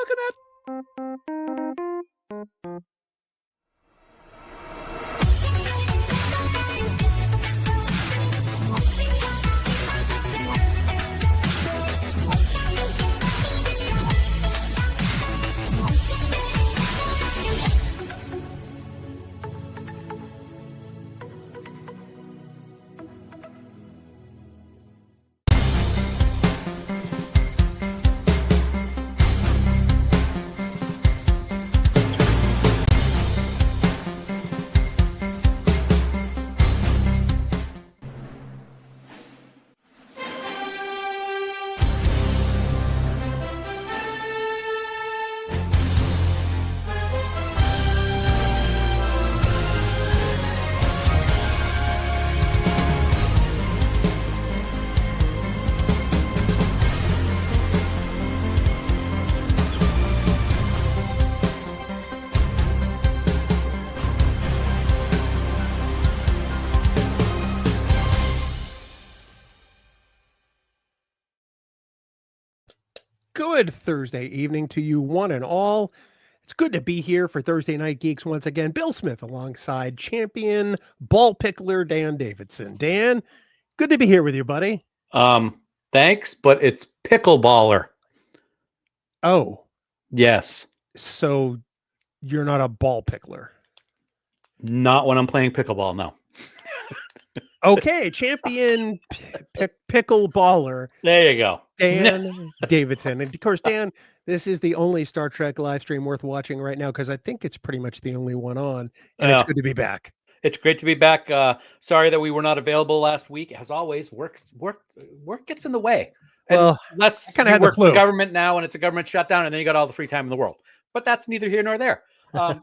looking at? Good Thursday evening to you, one and all. It's good to be here for Thursday Night Geeks once again. Bill Smith alongside champion ball pickler Dan Davidson. Dan, good to be here with you, buddy. Thanks, but it's pickleballer. Oh, yes. So you're not a ball pickler? Not when I'm playing pickleball, no. Okay, champion pickleballer. There you go. Dan Davidson. And of course, Dan, this is the only Star Trek live stream worth watching right now because I think it's pretty much the only one on. And it's good to be back. It's great to be back. Sorry that we were not available last week. As always, work gets in the way. And well, unless kind of work for the government now and it's a government shutdown, and then you got all the free time in the world. But that's neither here nor there.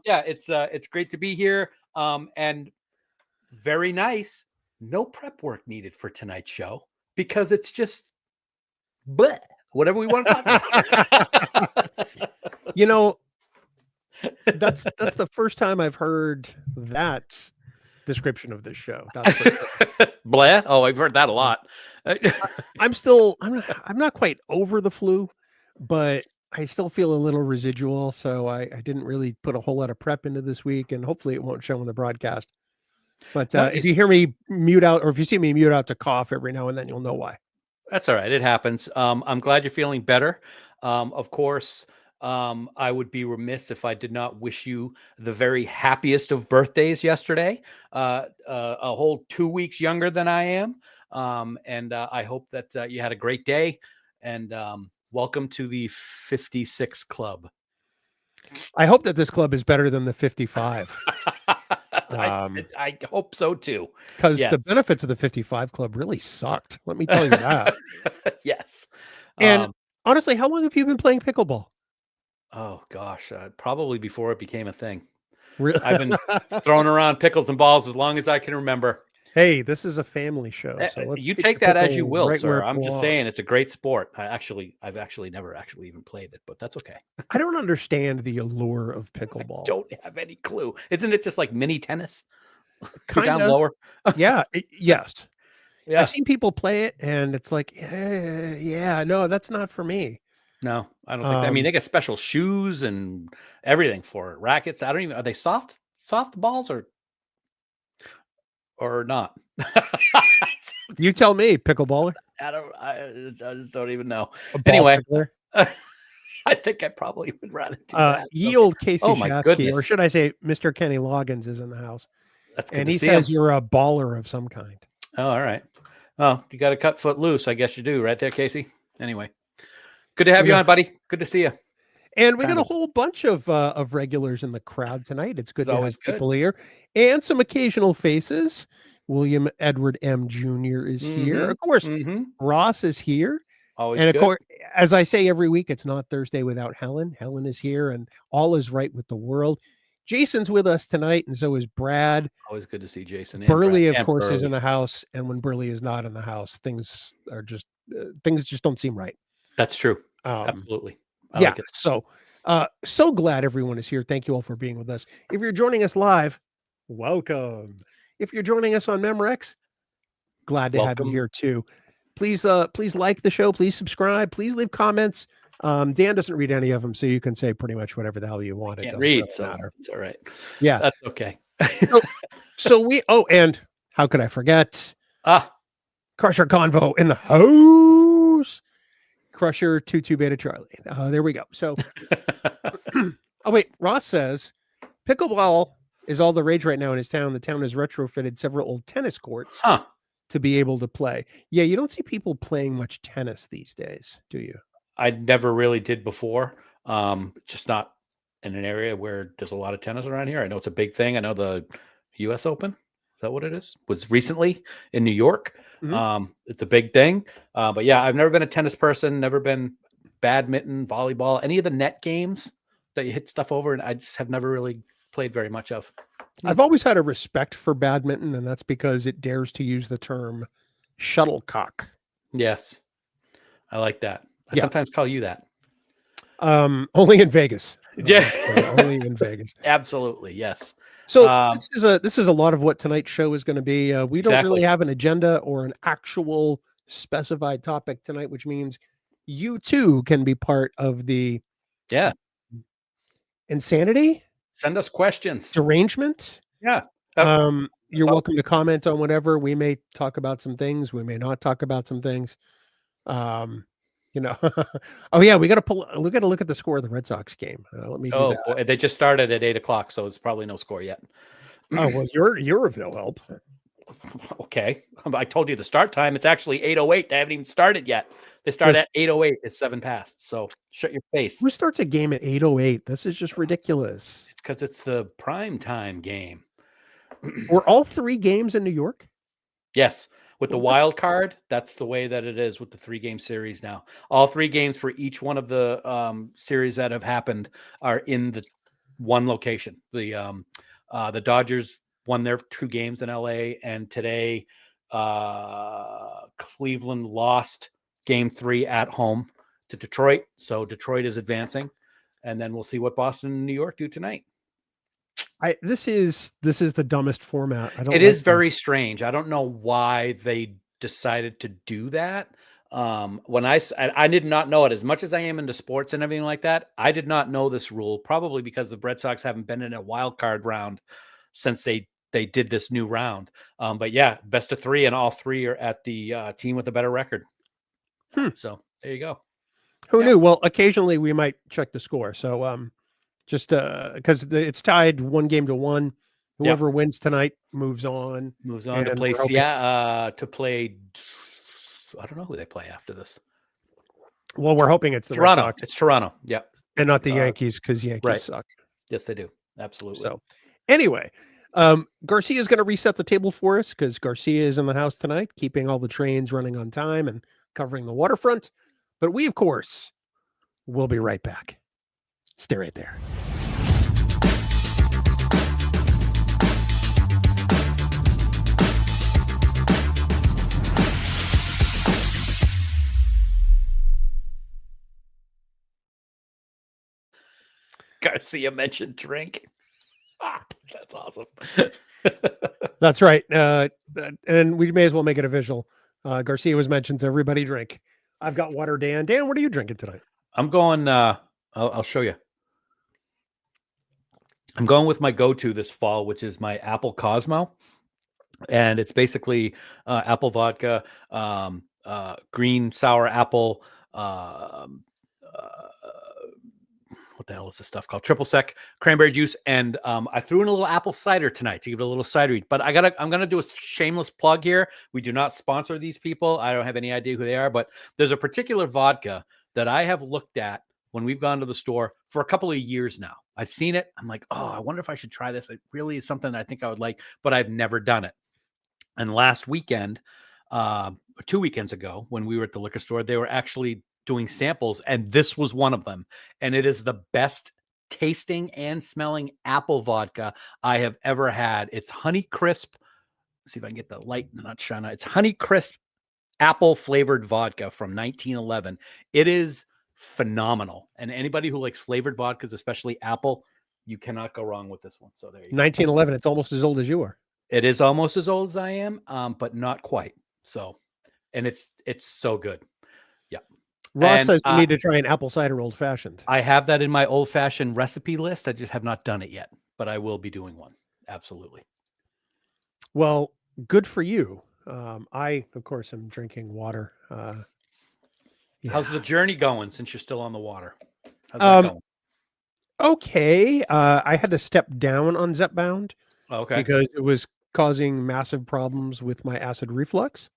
Yeah, it's great to be here. And very nice. No prep work needed for tonight's show because it's just bleh, whatever we want to talk about. You know, that's the first time I've heard that description of this show. Bleh. Oh, I've heard that a lot. I'm not quite over the flu, but I still feel a little residual. So I didn't really put a whole lot of prep into this week, and hopefully it won't show on the broadcast. But if you hear me mute out, or if you see me mute out to cough every now and then, you'll know why. That's all right. It happens. I'm glad you're feeling better. Of course, I would be remiss if I did not wish you the very happiest of birthdays yesterday. A whole 2 weeks younger than I am. And I hope that you had a great day. And welcome to the 56 Club. I hope that this club is better than the 55. I hope so too. Because the benefits of the 55 Club really sucked. Let me tell you that. Yes. And honestly, how long have you been playing pickleball? Oh gosh, probably before it became a thing. Really? I've been throwing around pickles and balls as long as I can remember. Hey, this is a family show. So let's you take that as you will, right sir. I'm just saying it's a great sport. I've actually never even played it, but that's okay. I don't understand the allure of pickleball. I don't have any clue. Isn't it just like mini tennis? Kind of down lower. Yeah. Yes. Yeah. I've seen people play it, and it's like, yeah, no, that's not for me. No, I don't think that. I mean, they get special shoes and everything for it. Rackets. I don't even. Are they soft balls or not? You tell me, pickleballer. I just don't even know. Anyway, I think I probably would rather do that. Ye old Casey Shafsky, or should I say Mr. Kenny Loggins is in the house. That's good. And he says you're a baller of some kind. Oh, all right. Oh, you got to cut foot loose. I guess you do right there, Casey. Anyway, good to have you on, buddy. Good to see you. And we got a whole bunch of regulars in the crowd tonight. It's good to have people here and some occasional faces. William Edward M. Jr. is here. Of course, Ross is here. Always and good. Of course, as I say every week, it's not Thursday without Helen. Helen is here, and all is right with the world. Jason's with us tonight, and so is Brad. Always good to see Jason. Burley, of course, is in the house, and when Burley is not in the house, things just don't seem right. That's true. Absolutely. I like it. So glad everyone is here. Thank you all for being with us. If you're joining us live, welcome. If you're joining us on Memorex, glad to have you here too. Please like the show. Please subscribe. Please leave comments. Dan doesn't read any of them, so you can say pretty much whatever the hell you want. It Can't doesn't read, really so matter. it's all right. Yeah. That's okay. And how could I forget? Crusher Convo in the house. Crusher 22 Beta Charlie. There we go. So, oh wait, Ross says pickleball is all the rage right now in his town. The town has retrofitted several old tennis courts to be able to play. Yeah, you don't see people playing much tennis these days, do you? I never really did before. Just not in an area where there's a lot of tennis around here. I know it's a big thing. I know the U.S. Open, is that what it is? Was recently in New York. Mm-hmm. It's a big thing. But yeah, I've never been a tennis person, never been badminton, volleyball, any of the net games that you hit stuff over. And I just have never really played very much of. I've always had a respect for badminton, and that's because it dares to use the term shuttlecock. Yes. I like that. I sometimes call you that. Only in Vegas. Yeah. Only in Vegas. Absolutely. Yes. So this is a lot of what tonight's show is going to be. We don't really have an agenda or an actual specified topic tonight, which means you too can be part of the insanity. Send us questions. Derangement. Yeah. You're welcome to comment on whatever. We may talk about some things. We may not talk about some things. Oh yeah, we got to look at the score of the Red Sox game. Let me do that. Boy, they just started at 8:00, so it's probably no score yet. Oh well, you're of no help. Okay, I told you the start time. It's actually 8:08. They haven't even started yet. They start at 8:08. It's 7 past. So shut your face. Who starts a game at 8:08? This is just ridiculous. It's because it's the prime time game. Were all 3 games in New York? Yes. With the wild card, that's the way that it is with the 3-game series now. All 3 games for each one of the series that have happened are in the one location. The Dodgers won their 2 games in LA, and today Cleveland lost game 3 at home to Detroit. So Detroit is advancing, and then we'll see what Boston and New York do tonight. This is the dumbest format. It is very strange. I don't know why they decided to do that. When I did not know it, as much as I am into sports and everything like that. I did not know this rule, probably because the Red Sox haven't been in a wild card round since they did this new round. But yeah, best of 3, and all 3 are at the team with a better record. So there you go. Who knew? Well, occasionally we might check the score. So just because it's tied 1-1. Whoever wins tonight moves on to play to play. I don't know who they play after this. Well, we're hoping it's the Toronto. Red Sox. It's Toronto. Yeah, and not the Yankees, because Yankees suck. Yes, they do. Absolutely. So anyway, Garcia is going to reset the table for us, because Garcia is in the house tonight, keeping all the trains running on time and covering the waterfront. But we, of course, will be right back. Stay right there. Garcia mentioned drink. That's awesome. That's right. And we may as well make it a visual. Garcia was mentioned to everybody drink. I've got water, Dan. Dan, what are you drinking tonight? I'm going, I'll show you. I'm going with my go-to this fall, which is my Apple Cosmo. And it's basically apple vodka, green sour apple, what the hell is this stuff called? Triple sec, cranberry juice, and I threw in a little apple cider tonight to give it a little cidery. But I'm gonna do a shameless plug here. We do not sponsor these people. I don't have any idea who they are, but there's a particular vodka that I have looked at when we've gone to the store for a couple of years now. I've seen it. I'm like, oh, I wonder if I should try this. It really is something I think I would like, but I've never done it. And last weekend, 2 weekends ago, when we were at the liquor store, they were actually doing samples, and this was one of them. And it is the best tasting and smelling apple vodka I have ever had. It's Honey Crisp. Let's see if I can get the light not shine out. It's Honey Crisp apple flavored vodka from 1911. It is phenomenal. And anybody who likes flavored vodkas, especially apple, you cannot go wrong with this one. So there you go. 1911. It's almost as old as you are. It is almost as old as I am, but not quite. So, and it's so good. Yeah. Ross And says you need to try an apple cider old fashioned. I have that in my old fashioned recipe list. I just have not done it yet, but I will be doing one. Absolutely. Well, good for you. I, of course, am drinking water. How's the Yeah. journey going since you're still on the water? How's that Um, going? okay. I had to step down on Zepbound Okay. because it was causing massive problems with my acid reflux.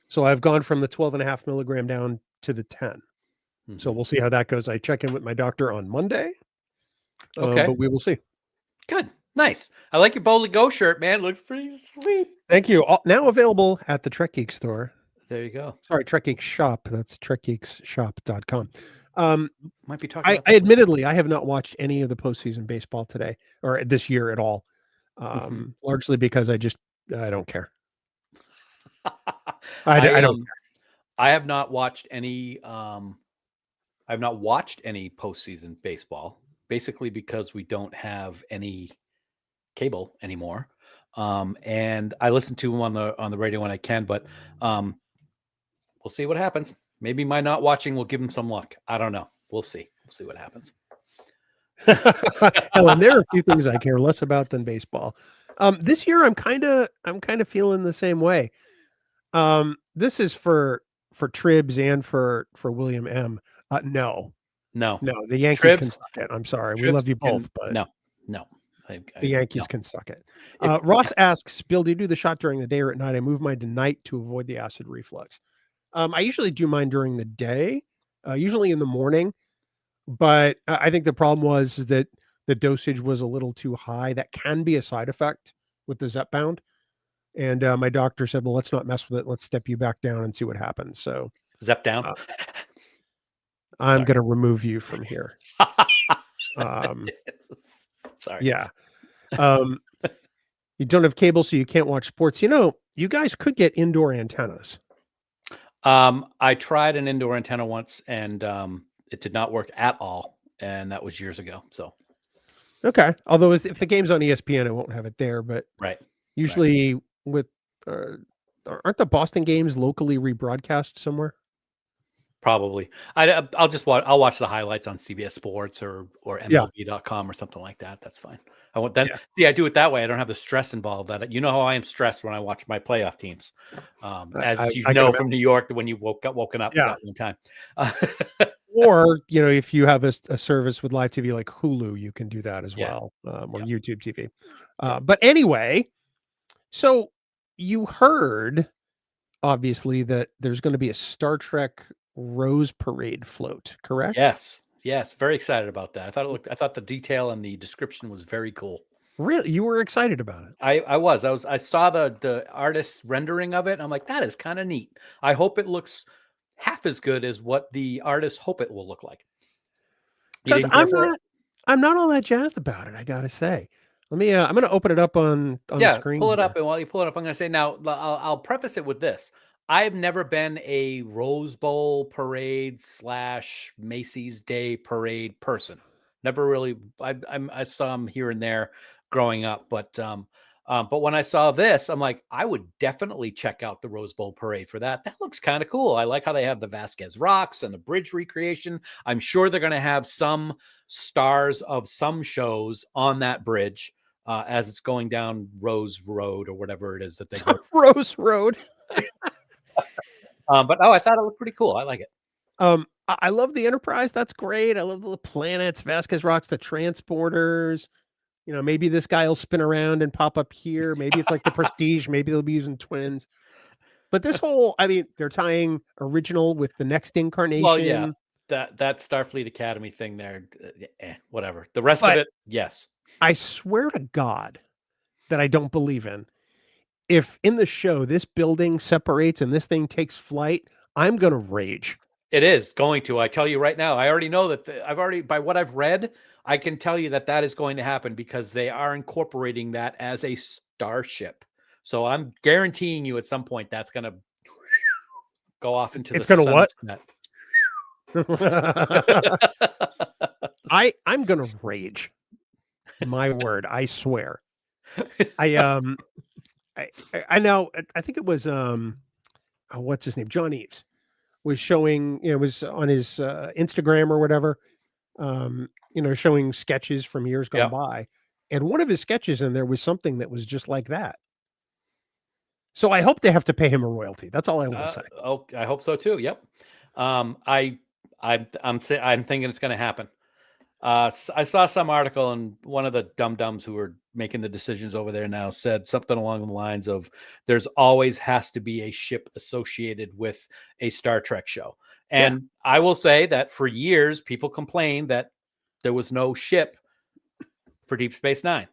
So I've gone from the 12.5 milligram down to the 10. So Mhm. we'll see how that goes. I check in with my doctor on Monday, Okay. but we will see. Good. Nice. I like your Boldly Go shirt, man. Looks pretty sweet. Thank you. Now available at the Trek Geek store. There you go. Sorry, Trek Geek shop. That's trekgeekshop.com. Might be talking I about that. admittedly, I have not watched any of the postseason baseball today or this year at all. Largely because I don't care. I don't. I have not watched any. I've not watched any postseason baseball, basically because we don't have any cable anymore. And I listen to them on the radio when I can, but we'll see what happens. Maybe my not watching will give them some luck. I don't know. We'll see. We'll see what happens. Helen, there are a few things I care less about than baseball. This year I'm kind of feeling the same way. This is for Tribs and for William M. No, No, the Yankees can Tribs. suck it. I'm sorry, we Tribs love you both, but no. the Yankees No. can suck it. If, Ross asks, Bill, do you do the shot during the day or at night? I move mine to night to avoid the acid reflux. I usually do mine during the day, usually in the morning. But I think the problem was that the dosage was a little too high. That can be a side effect with the Zepbound. And my doctor said, well, let's not mess with it. Let's step you back down and see what happens. So Zep down. I'm going to remove you from here. Sorry. Yeah. You don't have cable, so you can't watch sports. You guys could get indoor antennas. I tried an indoor antenna once and it did not work at all. And that was years ago. So, Okay. Although if the game's on ESPN, I won't have it there. But right. usually with, aren't the Boston games locally rebroadcast somewhere? Probably. I'll just watch. I'll watch the highlights on CBS Sports or MLB.com or something like that. That's fine. I want that. Yeah. See, I do it that way. I don't have the stress involved. That you know how I am stressed when I watch my playoff teams, as you know from New York when you woken up that one time. Or if you have a service with live TV like Hulu, you can do that as well, or YouTube TV. But anyway, so you heard obviously that there's going to be a Star Trek Rose Parade float, correct? Yes. Very excited about that. I thought the detail and the description was very cool. Really? You were excited about it? I saw the artist's rendering of it. And I'm like, that is kind of neat. I hope it looks half as good as what the artists hope it will look like. Because I'm not all that jazzed about it, I gotta say. Let me I'm gonna open it up on the screen. Pull it up, and while you pull it up, I'm gonna say now I'll preface it with this. I've never been a Rose Bowl parade / Macy's Day parade person. Never really. I saw them here and there growing up, but when I saw this, I'm like, I would definitely check out the Rose Bowl parade for that. That looks kind of cool. I like how they have the Vasquez rocks and the bridge recreation. I'm sure they're going to have some stars of some shows on that bridge as it's going down Rose Road or whatever it is that they go. Rose Road. But I thought it looked pretty cool. I like it. I love the Enterprise. That's great. I love the planets, Vasquez rocks, the transporters. Maybe this guy will spin around and pop up here. Maybe it's like the Prestige. Maybe they'll be using twins. But this whole, they're tying original with the next incarnation. Well, yeah, that Starfleet Academy thing there, whatever. The rest of it, yes. I swear to God that I don't believe in. If in the show this building separates and this thing takes flight, I'm going to rage. It is going to. I tell you right now. I already know that by what I've read, I can tell you that is going to happen because they are incorporating that as a starship. So I'm guaranteeing you at some point that's going to go off into it's going to what? I'm going to rage. My word, I swear. I know. I think it was what's his name, John Eves, was showing, it was on his Instagram or whatever, showing sketches from years gone Yep. by. And one of his sketches in there was something that was just like that. So I hope they have to pay him a royalty. That's all I want to say. Oh, I hope so too. Yep. I'm thinking it's going to happen. I saw some article, and one of the dum-dums who are making the decisions over there now said something along the lines of, there's always has to be a ship associated with a Star Trek show. And I will say that for years, people complained that there was no ship for Deep Space Nine.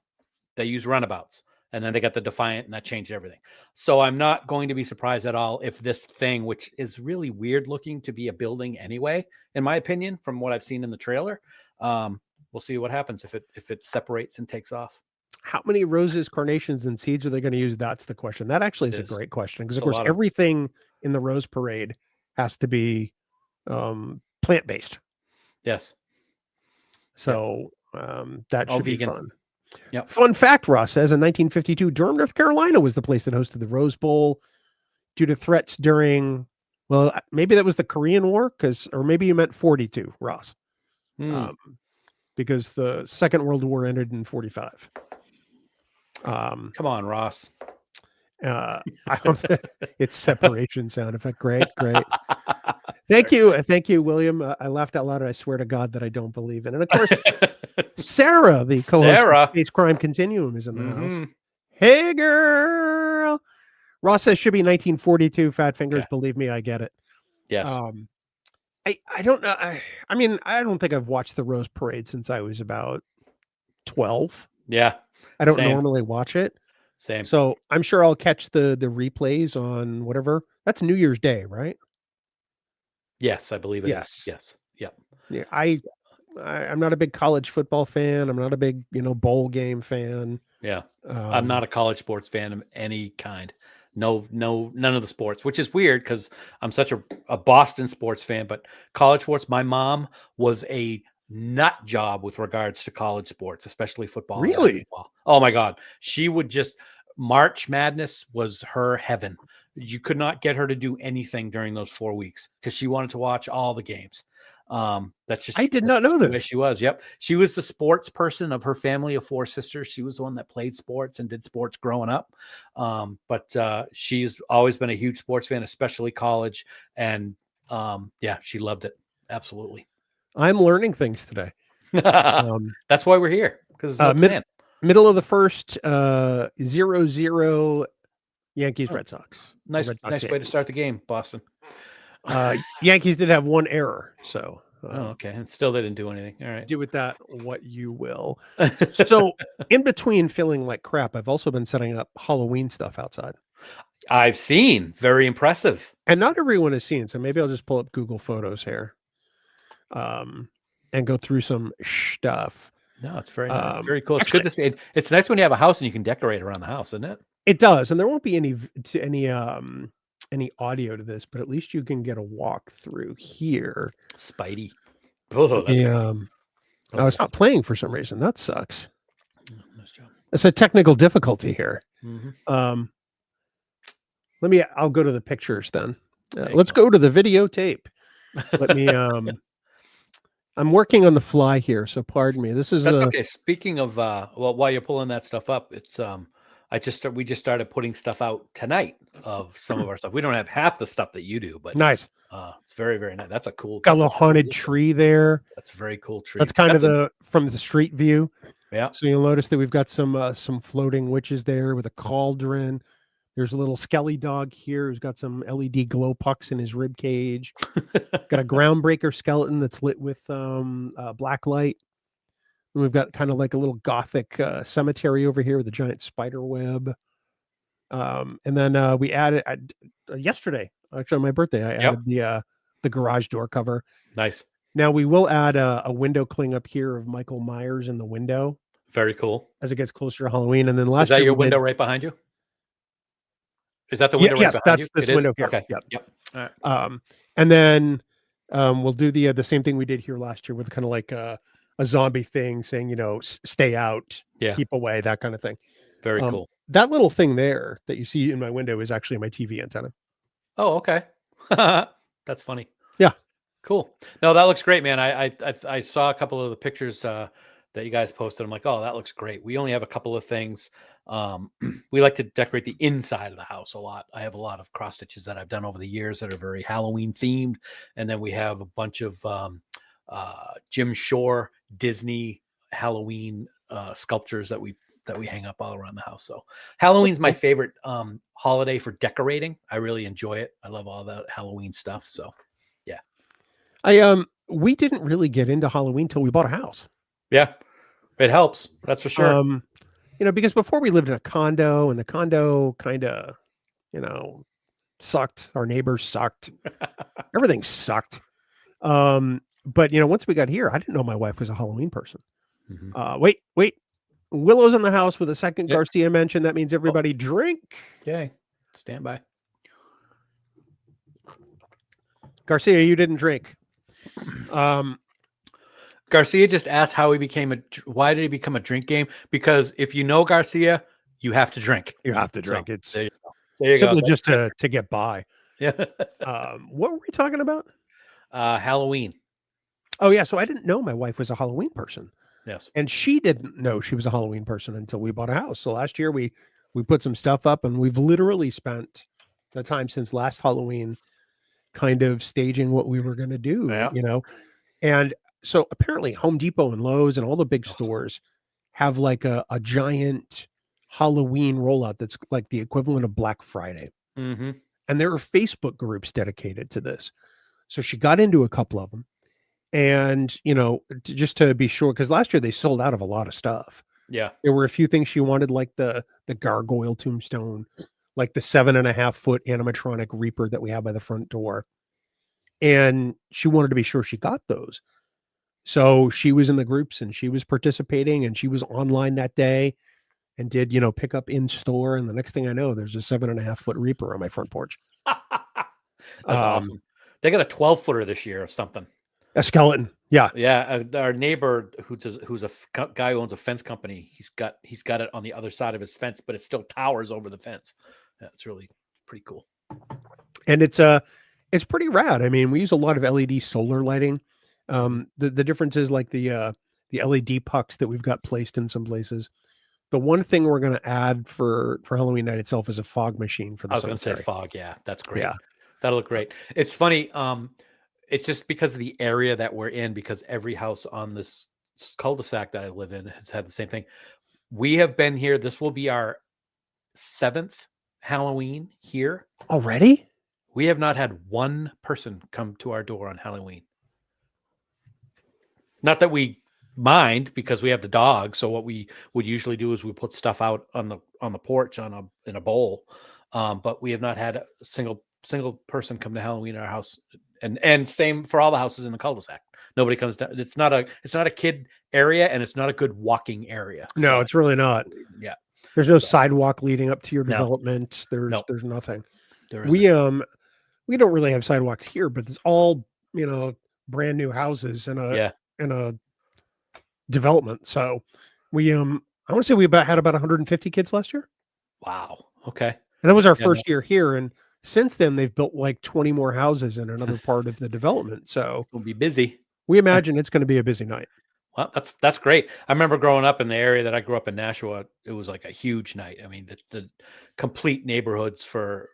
They use runabouts, and then they got the Defiant, and that changed everything. So I'm not going to be surprised at all if this thing, which is really weird looking to be a building anyway, in my opinion, from what I've seen in the trailer, we'll see what happens if it separates and takes off. How many roses, carnations, and seeds are they going to use? That's the question. That actually is a great question, because of course everything in the Rose Parade has to be plant-based. Yes. So that should be fun. Yep. Fun fact, Ross says, in 1952, Durham, North Carolina was the place that hosted the Rose Bowl due to threats during, well, maybe that was the Korean War, or maybe you meant 42, Ross. Because the Second World War ended in 45. Come on, Ross. It's separation sound effect. Great. Thank you, William. I laughed out loud, and I swear to God that I don't believe it. And of course, Sarah, the co-host of Space Crime Continuum, is in the house. Hey, girl. Ross says should be 1942. Fat fingers. Okay. Believe me, I get it. Yes. I don't know. I mean, I don't think I've watched the Rose Parade since I was about 12. Yeah. I don't normally watch it. Same. So I'm sure I'll catch the replays on whatever. That's New Year's Day, right? Yes, I believe it is. Yes. Yep. Yeah. I'm not a big college football fan. I'm not a big, bowl game fan. Yeah. I'm not a college sports fan of any kind. No, none of the sports, which is weird because I'm such a Boston sports fan, but college sports, my mom was a nut job with regards to college sports, especially football. Really? And basketball. Oh my God. She would March Madness was her heaven. You could not get her to do anything during those 4 weeks because she wanted to watch all the games. That's just, I did not know this. The way she was. Yep. She was the sports person of her family of 4 sisters. She was the one that played sports and did sports growing up. But she's always been a huge sports fan, especially college. And she loved it. Absolutely. I'm learning things today. That's why we're here. Because middle of the first 0-0 Yankees Red Sox. Nice way to start the game, Boston. Yankees did have one error, so okay, and still they didn't do anything. All right, do with that what you will. So in between feeling like crap, I've also been setting up Halloween stuff outside. I've seen, very impressive, and not everyone has seen. So maybe I'll just pull up Google Photos here, and go through some stuff. No, it's very nice. Very cool. It's good to see it. It's nice when you have a house and you can decorate around the house, isn't it? It does, and there won't be any audio to this, but at least you can get a walk through here. Spidey. Oh, that's it's not playing for some reason. That sucks. Nice job. It's a technical difficulty here. Mm-hmm. I'll go to the pictures then. Let's go to the videotape. Let me I'm working on the fly here, so pardon me. That's okay. Speaking of while you're pulling that stuff up, it's we just started putting stuff out tonight of some of our stuff. We don't have half the stuff that you do, but nice. It's very, very nice. That's a cool. Got a little haunted tree there. That's a very cool tree. That's kind of from the street view. Yeah. So you'll notice that we've got some floating witches there with a cauldron. There's a little skelly dog here who's got some LED glow pucks in his rib cage. Got a groundbreaker skeleton that's lit with black light. And we've got kind of like a little gothic cemetery over here with a giant spider web. And then we added yesterday, actually on my birthday, I added the garage door cover. Nice. Now we will add a window cling up here of Michael Myers in the window. Very cool. As it gets closer to Halloween. And then last Is that your window right behind you? Is that the window right behind you? Yes, that's this window here. Okay. Yep. All right. And then we'll do the same thing we did here last year with kind of like a zombie thing saying, stay out, keep away, that kind of thing. Very cool. That little thing there that you see in my window is actually my TV antenna. Oh, okay. That's funny. Yeah. Cool. No, that looks great, man. I saw a couple of the pictures that you guys posted. I'm like, oh, that looks great. We only have a couple of things. We like to decorate the inside of the house a lot. I have a lot of cross stitches that I've done over the years that are very Halloween themed, and then we have a bunch of Jim Shore Disney Halloween sculptures that we hang up all around the house. So Halloween's my favorite holiday for decorating. I really enjoy it. I love all the Halloween stuff. So yeah. We didn't really get into Halloween till we bought a house. Yeah, it helps. That's for sure. Because before we lived in a condo, and the condo kind of, sucked. Our neighbors sucked. Everything sucked. But once we got here, I didn't know my wife was a Halloween person. Mm-hmm. Wait. Willow's in the house with a second Yep. Garcia mention. That means everybody drink. Okay, stand by. Garcia, you didn't drink. Garcia just asked how he became why did he become a drink game? Because if you know Garcia, you have to drink. You have to drink. So, It's there you simply go. just to get by. Yeah. What were we talking about? Halloween. Oh yeah, so I didn't know my wife was a Halloween person. Yes. And she didn't know she was a Halloween person until we bought a house. So last year we put some stuff up, and we've literally spent the time since last Halloween kind of staging what we were going to do, Yeah. And so apparently Home Depot and Lowe's and all the big stores have like a giant Halloween rollout that's like the equivalent of Black Friday. Mm-hmm. And there are Facebook groups dedicated to this. So she got into a couple of them. And, just to be sure, because last year they sold out of a lot of stuff. Yeah. There were a few things she wanted, like the gargoyle tombstone, like the 7.5-foot animatronic Reaper that we have by the front door. And she wanted to be sure she got those. So she was in the groups and she was participating, and she was online that day and did, pick up in store. And the next thing I know, there's a 7.5-foot Reaper on my front porch. That's awesome. They got a 12-footer this year or something. A skeleton. Yeah. Yeah. Our neighbor who's a guy who owns a fence company, he's got it on the other side of his fence, but it still towers over the fence. Yeah, it's really pretty cool. And it's pretty rad. I mean, we use a lot of LED solar lighting. The difference is like the LED pucks that we've got placed in some places. The one thing we're going to add for Halloween night itself is a fog machine for the I was going to say fog. Yeah, that's great. Yeah. That'll look great. It's funny. It's just because of the area that we're in, because every house on this cul-de-sac that I live in has had the same thing. We have been here. This will be our 7th Halloween here. Already? We have not had one person come to our door on Halloween. Not that we mind, because we have the dog. So what we would usually do is we put stuff out on the porch in a bowl. But we have not had a single person come to Halloween in our house. And same for all the houses in the cul-de-sac. Nobody comes down. It's not a kid area, and it's not a good walking area. No, so it's really not. Yeah. There's no sidewalk leading up to your development. There's nothing. We don't really have sidewalks here, but it's all, brand new houses in a development. So we I want to say we had about 150 kids last year. Wow. Okay. And that was our first year here, and since then they've built like 20 more houses in another part of the development. So it's going to be busy. We imagine it's going to be a busy night. Well, that's great. I remember growing up in the area that I grew up in, Nashua. It was like a huge night. I mean, the complete neighborhoods for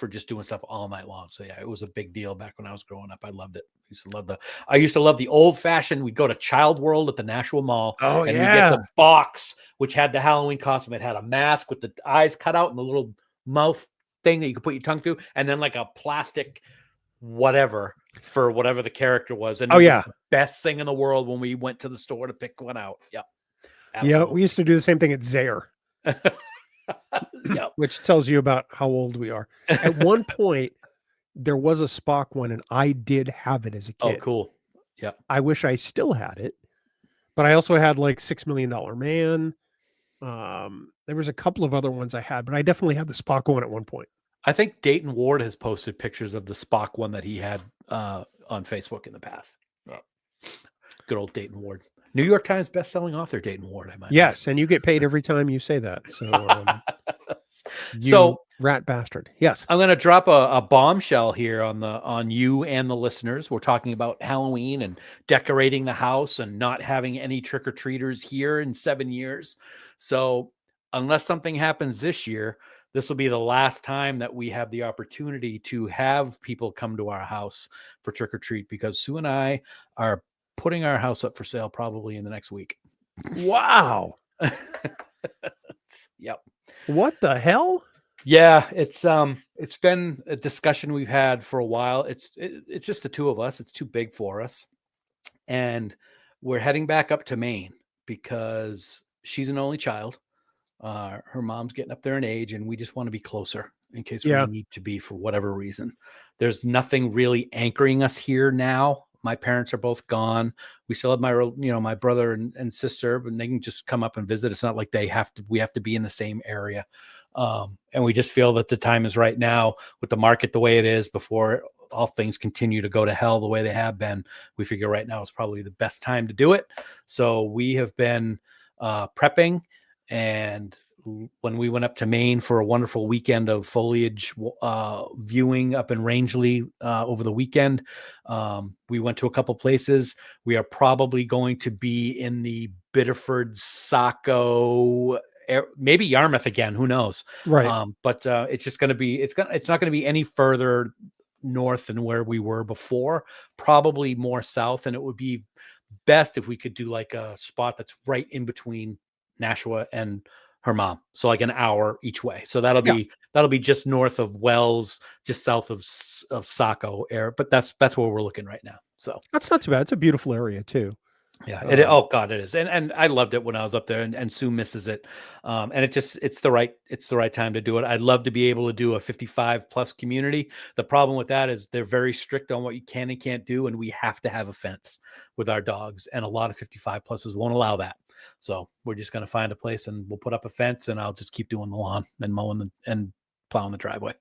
just doing stuff all night long. So yeah, it was a big deal back when I was growing up. I loved it. I used to love the old fashioned. We'd go to Child World at the Nashua Mall. Oh, and we'd get the box, which had the Halloween costume. It had a mask with the eyes cut out and the little mouth thing that you could put your tongue through, and then like a plastic whatever for whatever the character was. And it was the best thing in the world when we went to the store to pick one out. Yep. Absolutely. Yeah, we used to do the same thing at Zaire. Yep. Which tells you about how old we are. At one point, there was a Spock one, and I did have it as a kid. Oh, cool. Yeah. I wish I still had it, but I also had like $6 Million Man. There was a couple of other ones I had, but I definitely had the Spock one at one point. I think Dayton Ward has posted pictures of the Spock one that he had on Facebook in the past. Good old Dayton Ward. New York Times best-selling author Dayton Ward, I might. Yes, and you get paid every time you say that. So You So rat bastard. Yes. I'm going to drop a bombshell here on you and the listeners. We're talking about Halloween and decorating the house and not having any trick-or-treaters here in 7 years. So unless something happens this year, this will be the last time that we have the opportunity to have people come to our house for trick-or-treat, because Sue and I are putting our house up for sale probably in the next week. Wow. Yep. What the hell? Yeah, it's been a discussion we've had for a while. It's just the two of us. It's too big for us. And we're heading back up to Maine because she's an only child. Her mom's getting up there in age, and we just want to be closer in case we Yeah. need to be for whatever reason. There's nothing really anchoring us here now. My parents are both gone. We still have my brother and sister, but they can just come up and visit. It's not like we have to be in the same area. And we just feel that the time is right now with the market the way it is, before all things continue to go to hell the way they have been. We figure right now is probably the best time to do it. So we have been prepping, and when we went up to Maine for a wonderful weekend of foliage viewing up in Rangeley over the weekend, we went to a couple places. We are probably going to be in the Biddeford, Saco, maybe Yarmouth again, who knows? Right. But it's just going to be, it's not going to be any further north than where we were before, probably more south. And it would be best if we could do like a spot that's right in between Nashua and her mom, so like an hour each way. So that'll be just north of Wells, just south of Saco area. But that's where we're looking right now. So That's not too bad. It's a beautiful area too. yeah, oh God, it is. And I loved it when I was up there, and Sue misses it. And it's the right time to do it. I'd love to be able to do a 55 plus community. The problem with that is they're very strict on what you can and can't do, and we have to have a fence with our dogs, and a lot of 55 pluses won't allow that. So we're just going to find a place, and we'll put up a fence, and I'll just keep doing the lawn and mowing and plowing the driveway.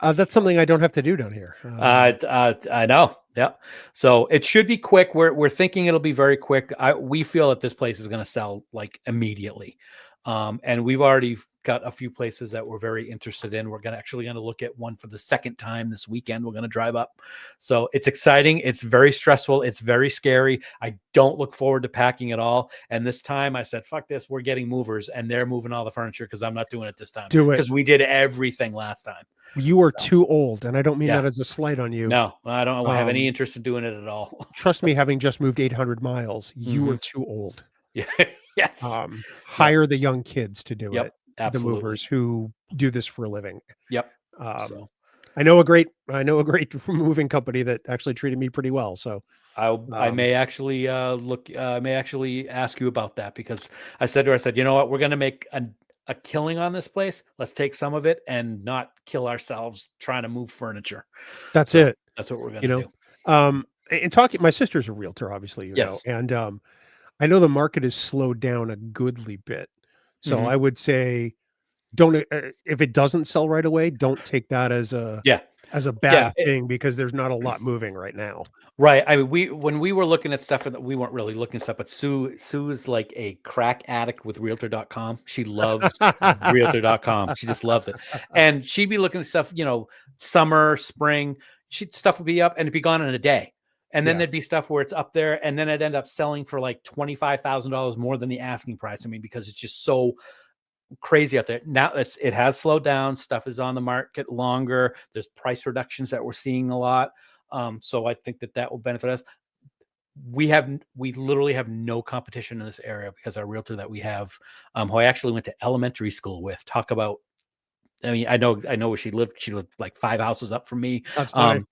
That's something I don't have to do down here. I know. Yeah. So it should be quick. We're thinking it'll be very quick. We feel that this place is going to sell like immediately. And we've already got a few places that we're very interested in. We're going to look at one for the second time this weekend. We're going to drive up. So it's exciting. It's very stressful. It's very scary. I don't look forward to packing at all. And this time I said, fuck this. We're getting movers, and they're moving all the furniture because I'm not doing it this time. Do it. Because we did everything last time. You are too old, and I don't mean that as a slight on you. No, I don't have any interest in doing it at all. Trust me, having just moved 800 miles, you are too old. Yeah. Yes. Hire the young kids to do it. Absolutely. The movers who do this for a living. Yep. I know a great moving company that actually treated me pretty well. So I may actually ask you about that, because I said to her, you know what, we're going to make a killing on this place. Let's take some of it and not kill ourselves trying to move furniture. That's it. That's what we're going to do. And talking, my sister's a realtor, obviously, yes. know, and I know the market has slowed down a goodly bit. So I would say, don't, if it doesn't sell right away, don't take that as a bad thing, because there's not a lot moving right now. Right. I mean, when we were looking at stuff, that we weren't really looking at stuff, but Sue is like a crack addict with realtor.com. She loves realtor.com. She just loves it. And she'd be looking at stuff, summer, spring, stuff would be up and it'd be gone in a day. And then there'd be stuff where it's up there, and then it'd end up selling for like $25,000 more than the asking price. I mean, because it's just so crazy out there. Now it has slowed down. Stuff is on the market longer. There's price reductions that we're seeing a lot. So I think that will benefit us. We literally have no competition in this area, because our realtor that we have, who I actually went to elementary school with, talk about, I mean, I know where she lived. She lived like 5 houses up from me. That's fine.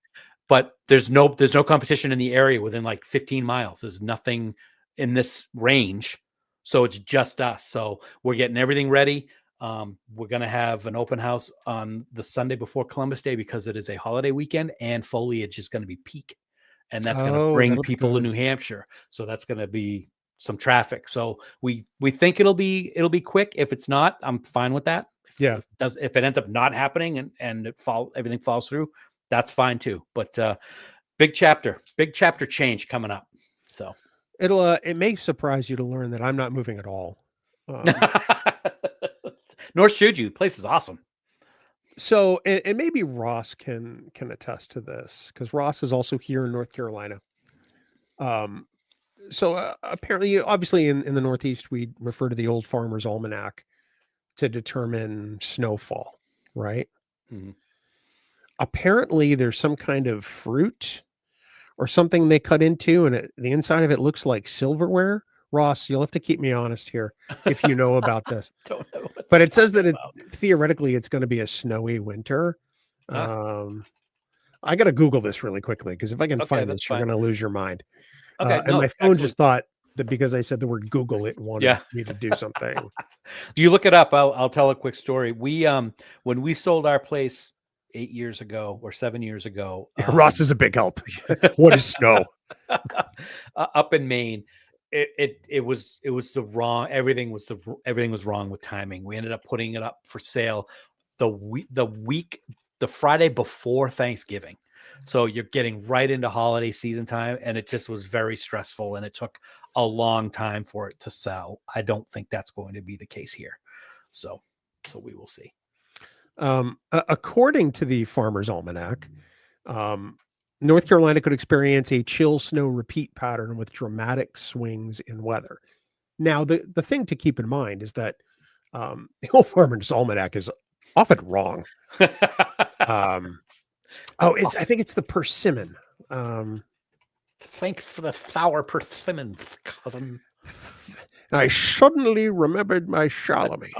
But there's no competition in the area within like 15 miles. There's nothing in this range. So it's just us. So we're getting everything ready. We're going to have an open house on the Sunday before Columbus Day, because it is a holiday weekend and foliage is going to be peak. And that's going to bring people to New Hampshire. So that's going to be some traffic. So we think it'll be quick. If it's not, I'm fine with that. If it ends up not happening and everything falls through, that's fine too. But big chapter change coming up. So it may surprise you to learn that I'm not moving at all. Nor should you. The place is awesome. So, and maybe Ross can attest to this because Ross is also here in North Carolina. So apparently, obviously, in the Northeast, we refer to the Old Farmer's Almanac to determine snowfall, right? Mhm. Apparently, there's some kind of fruit or something they cut into, and the inside of it looks like silverware. Ross, you'll have to keep me honest here if you know about this. Don't know what But you're it says that talking about. theoretically it's going to be a snowy winter. Huh? I got to Google this really quickly because if I can Okay, find that's this, you're fine. going to lose your mind. Okay, And no, my that's phone excellent. just thought that because I said the word Google, it wanted Yeah. me to do something. You look it up. I'll tell a quick story. We when we sold our place 8 years ago or 7 years ago, Ross is a big help. What is snow? up in Maine, it was the wrong. Everything was wrong with timing. We ended up putting it up for sale the Friday before Thanksgiving. So you're getting right into holiday season time, and it just was very stressful, and it took a long time for it to sell. I don't think that's going to be the case here. So we will see. According to the Farmer's Almanac, North Carolina could experience a chill snow repeat pattern with dramatic swings in weather. Now, the thing to keep in mind is that the Old Farmer's Almanac is often wrong. I think it's the persimmon. Thanks for the sour persimmons, cousin. I suddenly remembered my Charlemagne.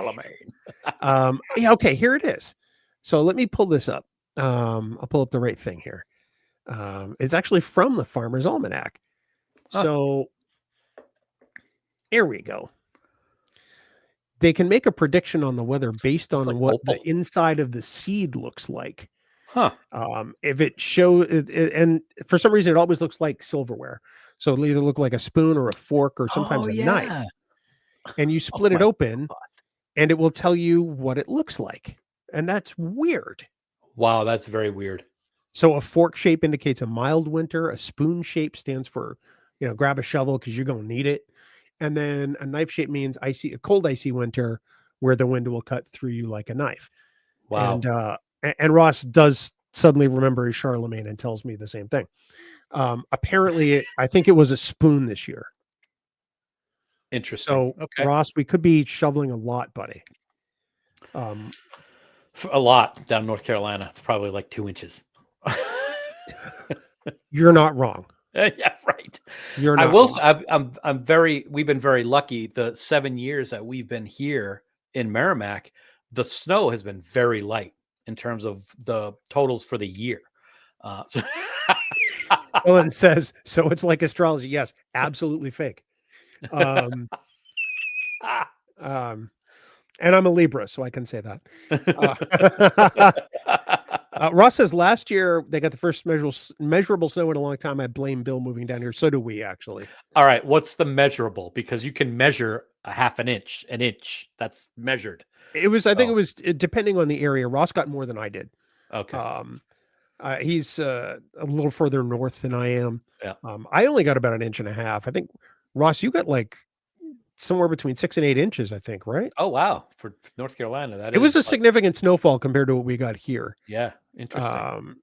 Yeah, okay, here it is. So let me pull this up. I'll pull up the right thing here. It's actually from the Farmer's Almanac. Huh. So here we go. They can make a prediction on the weather based on like what opal. the inside of the seed looks like. Huh. If it shows, and for some reason, it always looks like silverware. So it'll either look like a spoon or a fork or sometimes a knife. And you split it open, and it will tell you what it looks like. And that's weird. Wow, that's very weird. So a fork shape indicates a mild winter. A spoon shape stands for, grab a shovel because you're going to need it. And then a knife shape means a cold, icy winter where the wind will cut through you like a knife. Wow. And Ross does suddenly remember his Charlemagne and tells me the same thing. Apparently, I think it was a spoon this year. Interesting. So, okay. Ross, we could be shoveling a lot, buddy. A lot down in North Carolina. It's probably like 2 inches. You're not wrong. Yeah, right. You're not I will wrong. say we've been very lucky. The 7 years that we've been here in Merrimack, the snow has been very light in terms of the totals for the year. So Ellen says, so it's like astrology. Yes, absolutely fake. And I'm a Libra, so I can say that. Ross says last year they got the first measurable snow in a long time. I blame Bill moving down here. So do we, actually. All right. What's the measurable? Because you can measure a half an inch. That's measured. I think it was depending on the area. Ross got more than I did. Okay. He's a little further north than I am. Yeah. I only got about 1.5 inches. I think, Ross, you got like somewhere between 6 and 8 inches, I think, right? Oh, wow. For North Carolina, it was a significant snowfall compared to what we got here. Yeah. Interesting.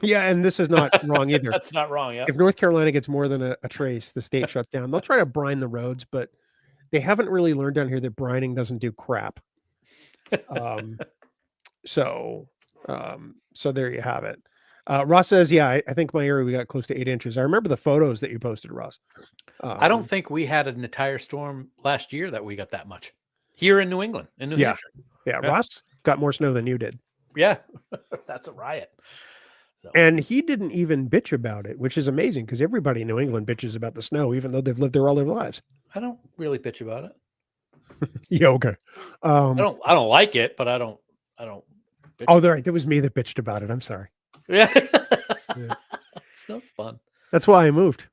Yeah, and this is not wrong either. That's not wrong. Yeah. If North Carolina gets more than a trace, the state shuts down. They'll try to brine the roads, but they haven't really learned down here that brining doesn't do crap. So there you have it. Ross says, yeah, I think my area, we got close to 8 inches. I remember the photos that you posted, Ross. I don't think we had an entire storm last year that we got that much here in New England, in New Hampshire. Yeah, Ross got more snow than you did. Yeah, that's a riot. So. And he didn't even bitch about it, which is amazing because everybody in New England bitches about the snow, even though they've lived there all their lives. I don't really bitch about it. Yeah, okay. I don't like it, but I don't. Bitch that was me that bitched about it. I'm sorry. Yeah, snow's fun. That's why I moved.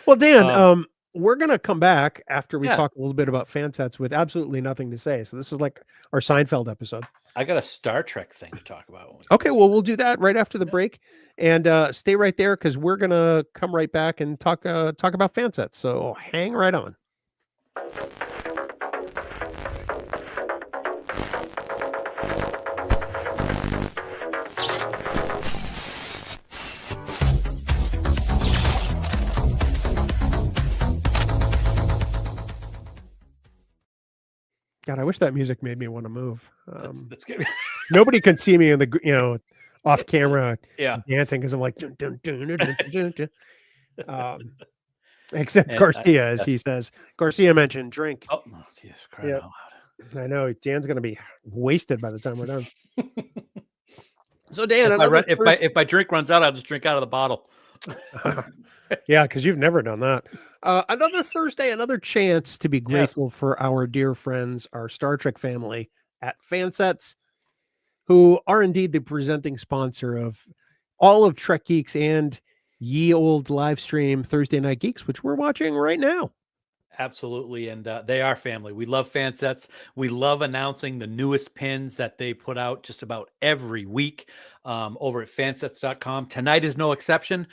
Well, Dan, we're gonna come back after we talk a little bit about fan sets with absolutely nothing to say. So this is like our Seinfeld episode. I got a Star Trek thing to talk about. Okay, well, we'll do that right after the break, and stay right there because we're gonna come right back and talk about fan sets. So hang right on. God, I wish that music made me want to move. That's good. Nobody can see me in the off camera Yeah. dancing because I'm like dun, dun, dun, dun, dun, dun, dun. Except And Garcia, as he says. Garcia mentioned drink. oh, jeez, crying Yep. out I know Dan's gonna be wasted by the time we're done. loud. So Dan, another If my drink runs out, I'll just drink out of the bottle. yeah, because you've never done that. Another Thursday, another chance to be grateful for our dear friends, our Star Trek family at Fansets, who are indeed the presenting sponsor of all of Trek Geeks and ye old live stream Thursday Night Geeks, which we're watching right now. Absolutely. And they are family. We love Fansets. We love announcing the newest pins that they put out just about every week over at fansets.com. Tonight is no exception.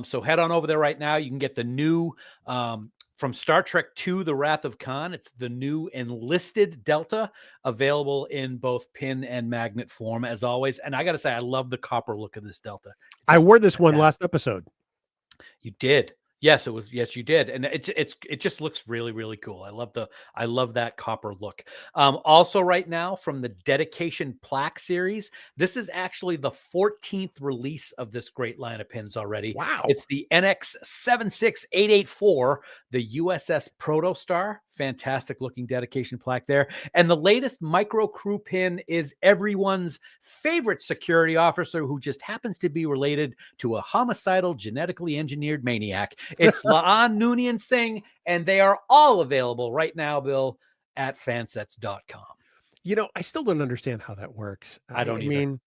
So head on over there right now. You can get the new from Star Trek II, The Wrath of Khan. It's the new enlisted Delta, available in both pin and magnet form, as always. And I got to say, I love the copper look of this Delta. I wore this one last episode. You did. Yes, it was. Yes, you did, and it just looks really, really cool. I love that copper look. Also, right now from the Dedication Plaque series, this is actually the 14th release of this great line of pins already. Wow! It's the NX 76884, the USS Protostar. Fantastic looking dedication plaque there. And the latest micro crew pin is everyone's favorite security officer who just happens to be related to a homicidal, genetically engineered maniac. It's Laan Noonien Singh, and they are all available right now, Bill, at fansets.com. You know, I still don't understand how that works. I don't either. Mean,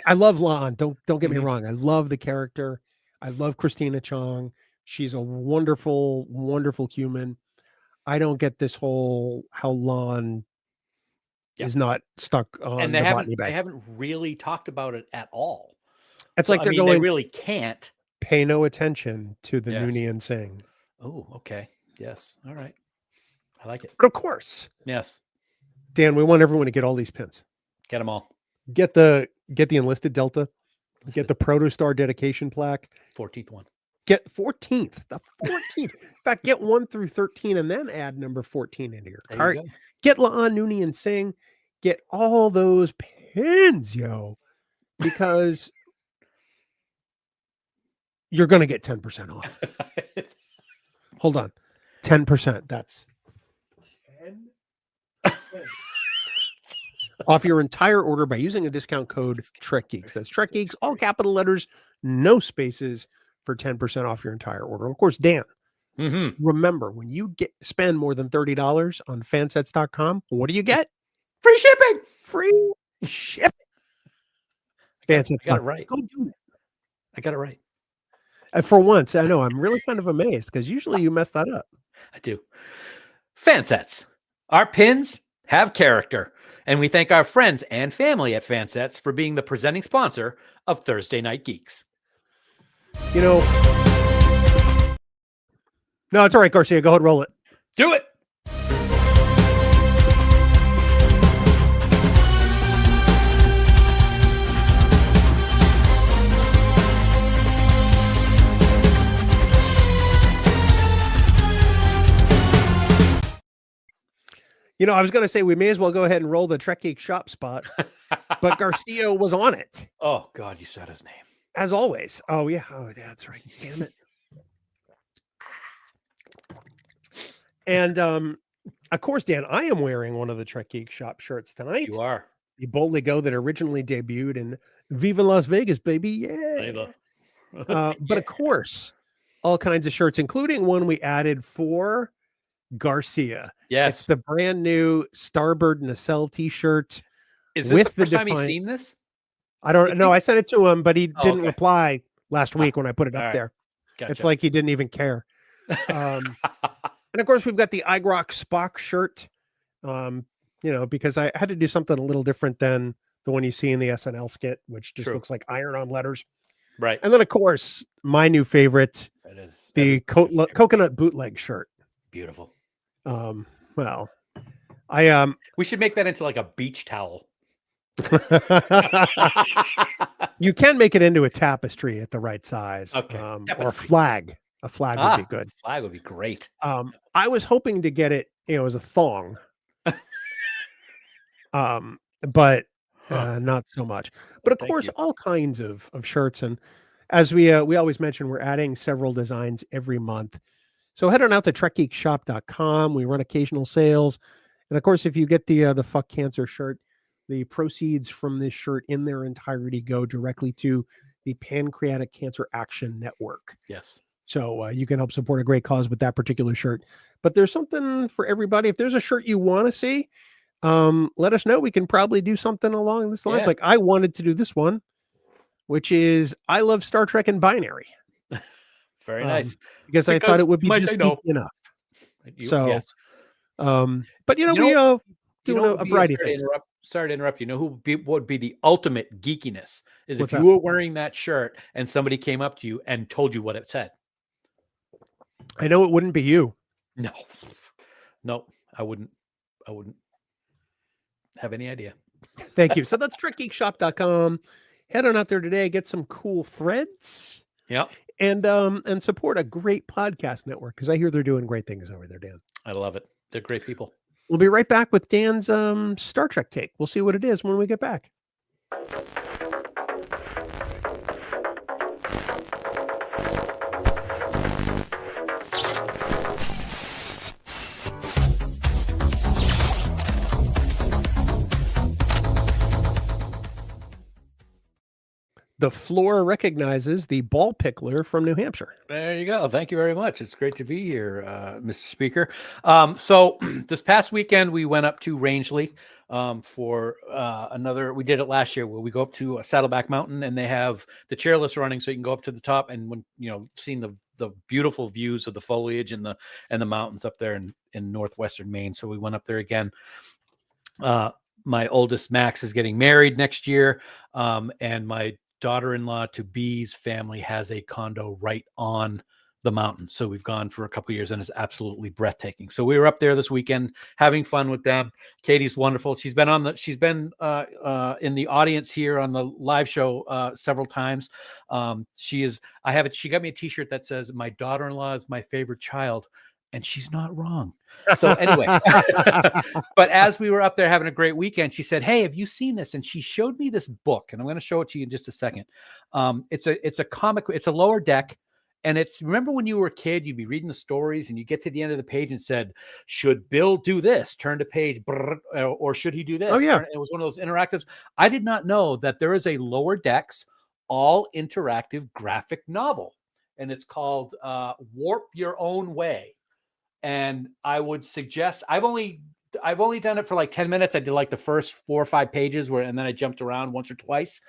I love Laan. Don't get me wrong. I love the character. I love Christina Chong. She's a wonderful, wonderful human. I don't get this whole how Laan is not stuck on and the they Bay. haven't really talked about it at all. It's like they're going. They really can't pay no attention to the Noonien Singh. Oh, okay. Yes. All right. I like it. But of course. Yes. Dan, we want everyone to get all these pins. Get them all. Get the enlisted Delta. Get the Protostar dedication plaque. 14th one. Get 14th. The 14th. In fact, get 1 through 13 and then add number 14 into your cart. Get Laan Noonien Singh. Get all those pins, yo. Because you're going to get 10% off. Hold on. 10%. That's 10% off your entire order by using a discount code Trek Geeks. That's Trek Geeks, all capital letters, no spaces, for 10% off your entire order. Of course, Dan, remember, when you spend more than $30 on fansets.com, what do you get? Free shipping. Free shipping. Fansets. I got it right. Go do it. I got it right. For once, I know. I'm really kind of amazed because usually you mess that up. I do. Fansets. Our pins have character. And we thank our friends and family at Fansets for being the presenting sponsor of Thursday Night Geeks. You know, no, it's all right, Garcia. Go ahead and roll it. Do it. You know, I was going to say we may as well go ahead and roll the Trek Geek shop spot, but Garcia was on it. Oh, God, you said his name. As always. Oh, yeah. Oh, that's right. Damn it. And, of course, Dan, I am wearing one of the Trek Geek shop shirts tonight. You are. The Boldly Go that originally debuted in Viva Las Vegas, baby. Yeah. But, of course, all kinds of shirts, including one we added for Garcia. Yes. It's the brand new Starbird Nacelle t-shirt. Is this the first time he's seen this? I don't know. I sent it to him, but he didn't reply last week when I put it up there. Gotcha. It's like he didn't even care. And of course, we've got the Igrok Spock shirt, you know, because I had to do something a little different than the one you see in the SNL skit, which just looks like iron-on letters. Right. And then, of course, my new favorite, the coconut bootleg shirt. Beautiful. Well, we should make that into like a beach towel. You can make it into a tapestry at the right size. Okay. Or a flag. A flag would be good. Flag would be great. I was hoping to get it, you know, as a thong, But Huh. not so much. But of Thank course, you. all kinds of shirts, and as we always mention, we're adding several designs every month. So head on out to trekgeekshop.com. We run occasional sales, and of course, if you get the "Fuck Cancer" shirt, the proceeds from this shirt in their entirety go directly to the Pancreatic Cancer Action Network. Yes. So you can help support a great cause with that particular shirt. But there's something for everybody. If there's a shirt you want to see, let us know. We can probably do something along this lines. Yeah. Like I wanted to do this one, which is I love Star Trek and binary, Very um, nice. because I thought Because it would you be might say just no. geeky enough. You So, yes. but You we know you doing know what a would be variety of things. sorry to interrupt you. Know who would be the ultimate geekiness is What's if you that? were wearing that shirt and somebody came up to you and told you what it said. I know it wouldn't be you. No. No, I wouldn't have any idea. Thank you. So that's trekgeekshop.com. Head on out there today, get some cool threads, Yeah. and support a great podcast network because I hear they're doing great things over there, Dan. I love it. They're great people. We'll be right back with Dan's Star Trek take. We'll see what it is when we get back. The floor recognizes the ball pickler from New Hampshire. There you go. Thank you very much. It's great to be here, Mr. Speaker. So this past weekend, we went up to Rangeley for another. We did it last year where we go up to Saddleback Mountain and they have the chairlifts running, so you can go up to the top and when seeing the beautiful views of the foliage and the mountains up there in northwestern Maine. So we went up there again. My oldest Max is getting married next year, and my daughter-in-law to be's family has a condo right on the mountain. So we've gone for a couple of years and it's absolutely breathtaking. So we were up there this weekend having fun with them. Katie's wonderful. She's been in the audience here on the live show several times. She got me a t-shirt that says my daughter-in-law is my favorite child. And she's not wrong. So anyway, but as we were up there having a great weekend, she said, "Hey, have you seen this?" And she showed me this book, and I'm going to show it to you in just a second. It's a comic. It's a lower deck, and remember when you were a kid, you'd be reading the stories, and you get to the end of the page and said, "Should Bill do this?" Turn to page, or should he do this? Oh yeah, it was one of those interactives. I did not know that there is a lower decks all interactive graphic novel, and it's called "Warp Your Own Way." And I would suggest I've only done it for like 10 minutes. I did like the first 4 or 5 pages and then I jumped around once or twice.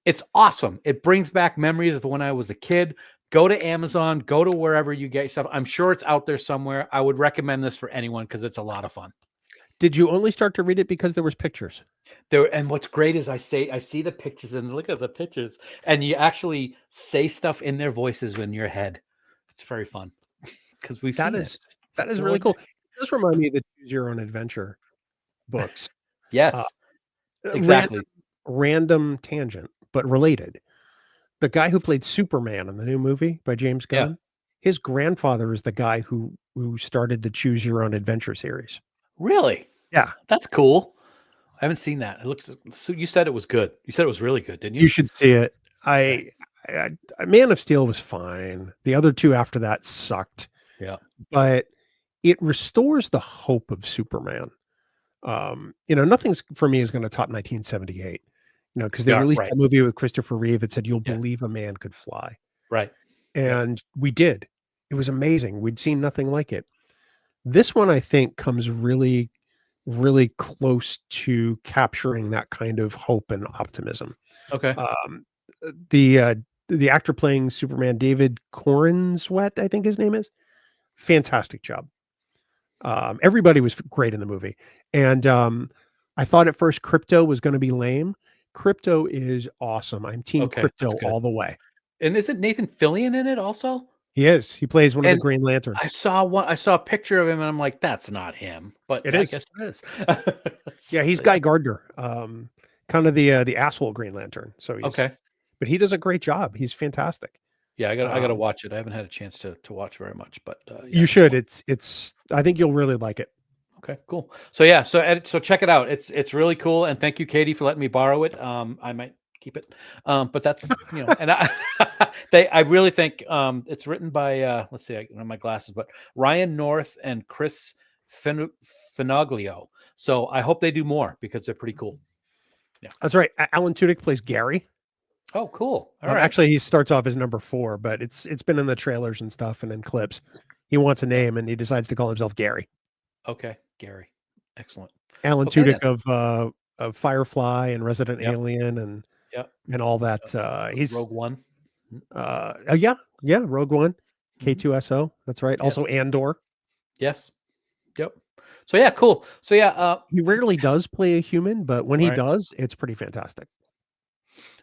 It's awesome. It brings back memories of when I was a kid. Go to Amazon, go to wherever you get yourself. I'm sure it's out there somewhere. I would recommend this for anyone because it's a lot of fun. Did you only start to read it because there was pictures? And what's great is I see the pictures and look at the pictures and you actually say stuff in their voices in your head. It's very fun. Because that is really cool. It does remind me of the Choose Your Own Adventure books. Yes, exactly. Random tangent, but related. The guy who played Superman in the new movie by James Gunn, his grandfather is the guy who started the Choose Your Own Adventure series. Really? Yeah, that's cool. I haven't seen that. It looks. So you said it was good. You said it was really good, didn't you? You should see it. Man of Steel was fine. The other two after that sucked. Yeah. But it restores the hope of Superman. Nothing's for me is going to top 1978. Because they released that movie with Christopher Reeve. It said, "You'll believe a man could fly." Right. And we did. It was amazing. We'd seen nothing like it. This one, I think, comes really, really close to capturing that kind of hope and optimism. Okay. The actor playing Superman, David Corenswet, I think his name is, fantastic job. Everybody was great in the movie. And I thought at first Crypto was going to be lame. Crypto is awesome. I'm team Crypto all the way. And isn't Nathan Fillion in it also? He is. He plays one of the Green Lanterns. I saw a picture of him and I'm like, that's not him. But I guess it is. Yeah, he's Guy Gardner. Kind of the asshole Green Lantern. So he's but he does a great job. He's fantastic. Yeah, I gotta watch it. I haven't had a chance to watch very much, but you should. It's I think you'll really like it. Okay, cool. So yeah, so check it out. It's really cool, and thank you, Katie, for letting me borrow it. I might keep it, but that's and I really think it's written by let's see, I don't have my glasses, but Ryan North and Chris Finoglio. So I hope they do more because they're pretty cool. Yeah, that's right. Alan Tudyk plays Gary. Oh, cool. All right. Actually, he starts off as number 4, but it's been in the trailers and stuff and in clips. He wants a name, and he decides to call himself Gary. Okay, Gary. Excellent. Alan Okay, Tudyk of Firefly and Resident Yep. Alien and Yep. all that. He's Rogue One. yeah, Rogue One, K2SO. That's right. Yes. Also Andor. Yes. Yep. So yeah, cool. So yeah, he rarely does play a human, but when he Right. does, it's pretty fantastic.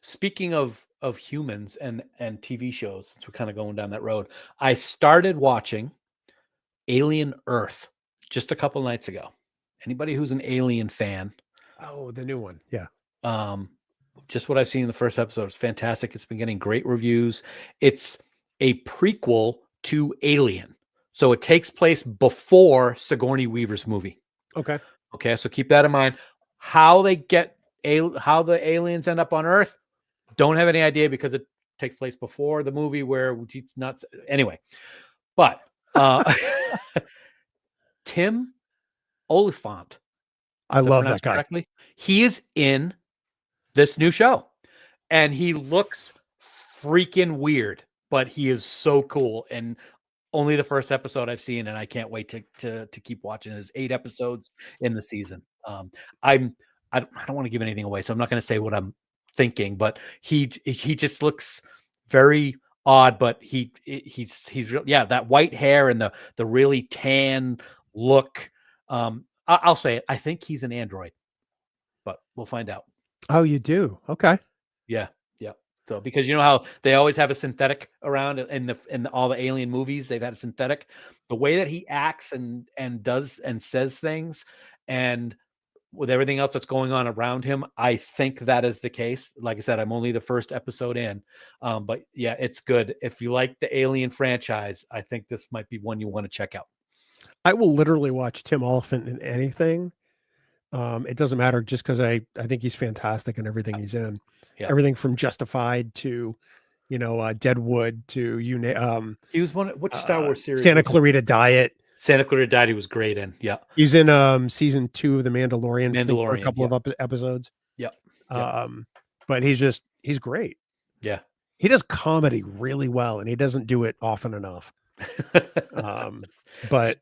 Speaking of humans and TV shows, since we're kind of going down that road, I started watching Alien Earth just a couple nights ago. Anybody who's an Alien fan, Oh, the new one. Yeah. just what I've seen in the first episode is fantastic. It's been getting great reviews. It's a prequel to Alien. So it takes place before Sigourney Weaver's movie. Okay. Okay, so keep that in mind. How they get how the aliens end up on Earth, don't have any idea because it takes place before the movie where it's not anyway. But Tim Oliphant, I love that guy. correctly? He is in this new show, and he looks freaking weird, but he is so cool. And only the first episode I've seen, and I can't wait to keep watching. There's 8 episodes in the season. I don't want to give anything away, so I'm not going to say what I'm thinking. But he just looks very odd. But he's yeah, that white hair and the really tan look. I'll say it. I think he's an android, but we'll find out. Oh, you do? Okay. Yeah. So because you know how they always have a synthetic around in all the Alien movies, they've had a synthetic. The way that he acts and does and says things, and with everything else that's going on around him, I think that is the case. Like I said, I'm only the first episode in, but yeah, it's good. If you like the Alien franchise, I think this might be one you want to check out. I will literally watch Tim Oliphant in anything. It doesn't matter, just because I think he's fantastic in everything he's in. Yeah. Everything from Justified to, Deadwood to he was which Star Wars series? Santa Clarita Diet. Santa Clarita Diet. He was great in. Yeah. He was in season 2 of The Mandalorian for a couple of episodes. Yep. But he's great. Yeah. He does comedy really well, and he doesn't do it often enough. But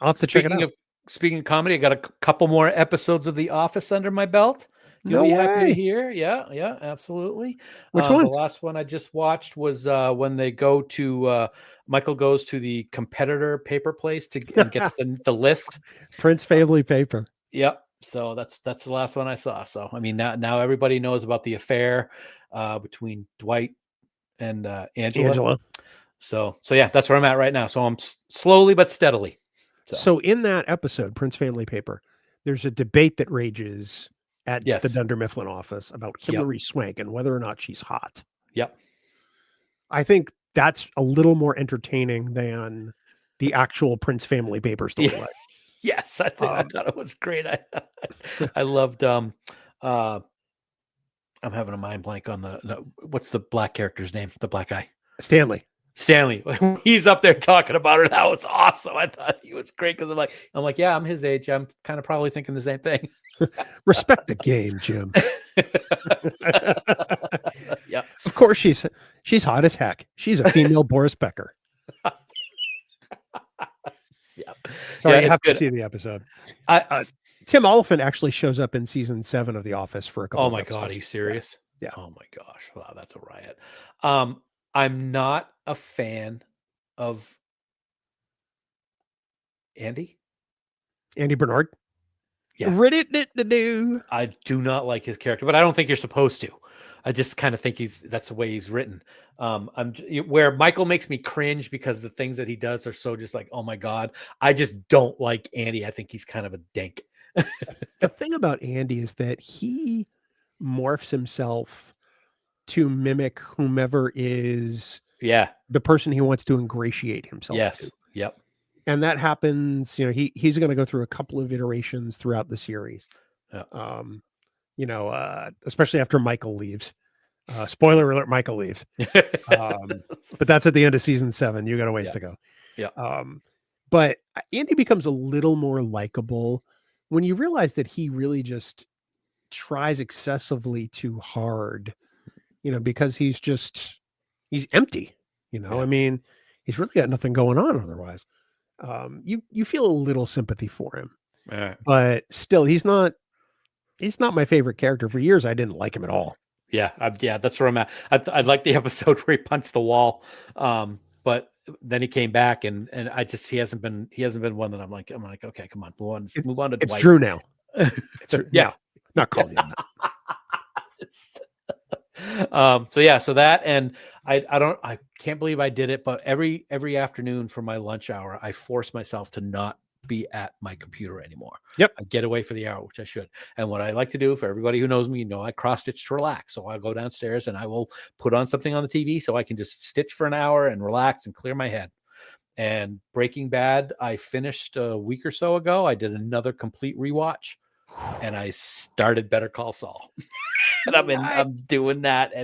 I'll have to check it out. Speaking of comedy, I got a couple more episodes of The Office under my belt. You'll be happy to hear. Yeah, absolutely. Which one? The last one I just watched was when they go to Michael goes to the competitor paper place and gets the list. Prince Family Paper. Yep. So that's the last one I saw. So I mean now everybody knows about the affair between Dwight and Angela. So yeah, that's where I'm at right now. So I'm slowly but steadily. So in that episode, Prince Family Paper, there's a debate that rages at the Dunder Mifflin office about Hilary Swank and whether or not she's hot. Yep. I think that's a little more entertaining than the actual Prince Family Paper storyline. Yes, I thought it was great. I loved. I'm having a mind blank on what's the black character's name? The black guy. Stanley. He's up there talking about her. That was awesome. I thought he was great because I'm like, yeah, I'm his age. I'm kind of probably thinking the same thing. Respect the game, Jim. Yeah. Of course she's hot as heck. She's a female Boris Becker. Yeah. Sorry, I have to see the episode. Tim Oliphant actually shows up in season 7 of The Office for a couple. Oh my God, are you serious? Yeah. Oh my gosh. Wow, that's a riot. I'm not a fan of Andy Bernard. Yeah. I do not like his character, but I don't think you're supposed to. I just kind of think that's the way he's written. Where Michael makes me cringe because the things that he does are so just like, oh my God. I just don't like Andy. I think he's kind of a dink. The thing about Andy is that he morphs himself to mimic whomever is the person he wants to ingratiate himself to. Yep. And that happens, he's going to go through a couple of iterations throughout the series. Yeah. Especially after Michael leaves. Spoiler alert, Michael leaves. But that's at the end of season 7. You got a ways to go. Yeah. But Andy becomes a little more likable when you realize that he really just tries excessively too hard, because he's empty, I mean, he's really got nothing going on otherwise. You feel a little sympathy for him, but still, he's not my favorite character. For years, I didn't like him at all. Yeah, that's where I'm at. I like the episode where he punched the wall, but then he came back, and he hasn't been one that I'm like, okay, come on, move on to it's Dwight. Drew now. It's Drew, yeah, not called yet. So that, and I can't believe I did it, but every afternoon for my lunch hour, I force myself to not be at my computer anymore. Yep. I get away for the hour, which I should. And what I like to do, for everybody who knows me, I cross stitch to relax. So I go downstairs and I will put on something on the TV so I can just stitch for an hour and relax and clear my head. And Breaking Bad, I finished a week or so ago. I did another complete rewatch, and I started Better Call Saul. And I'm doing that,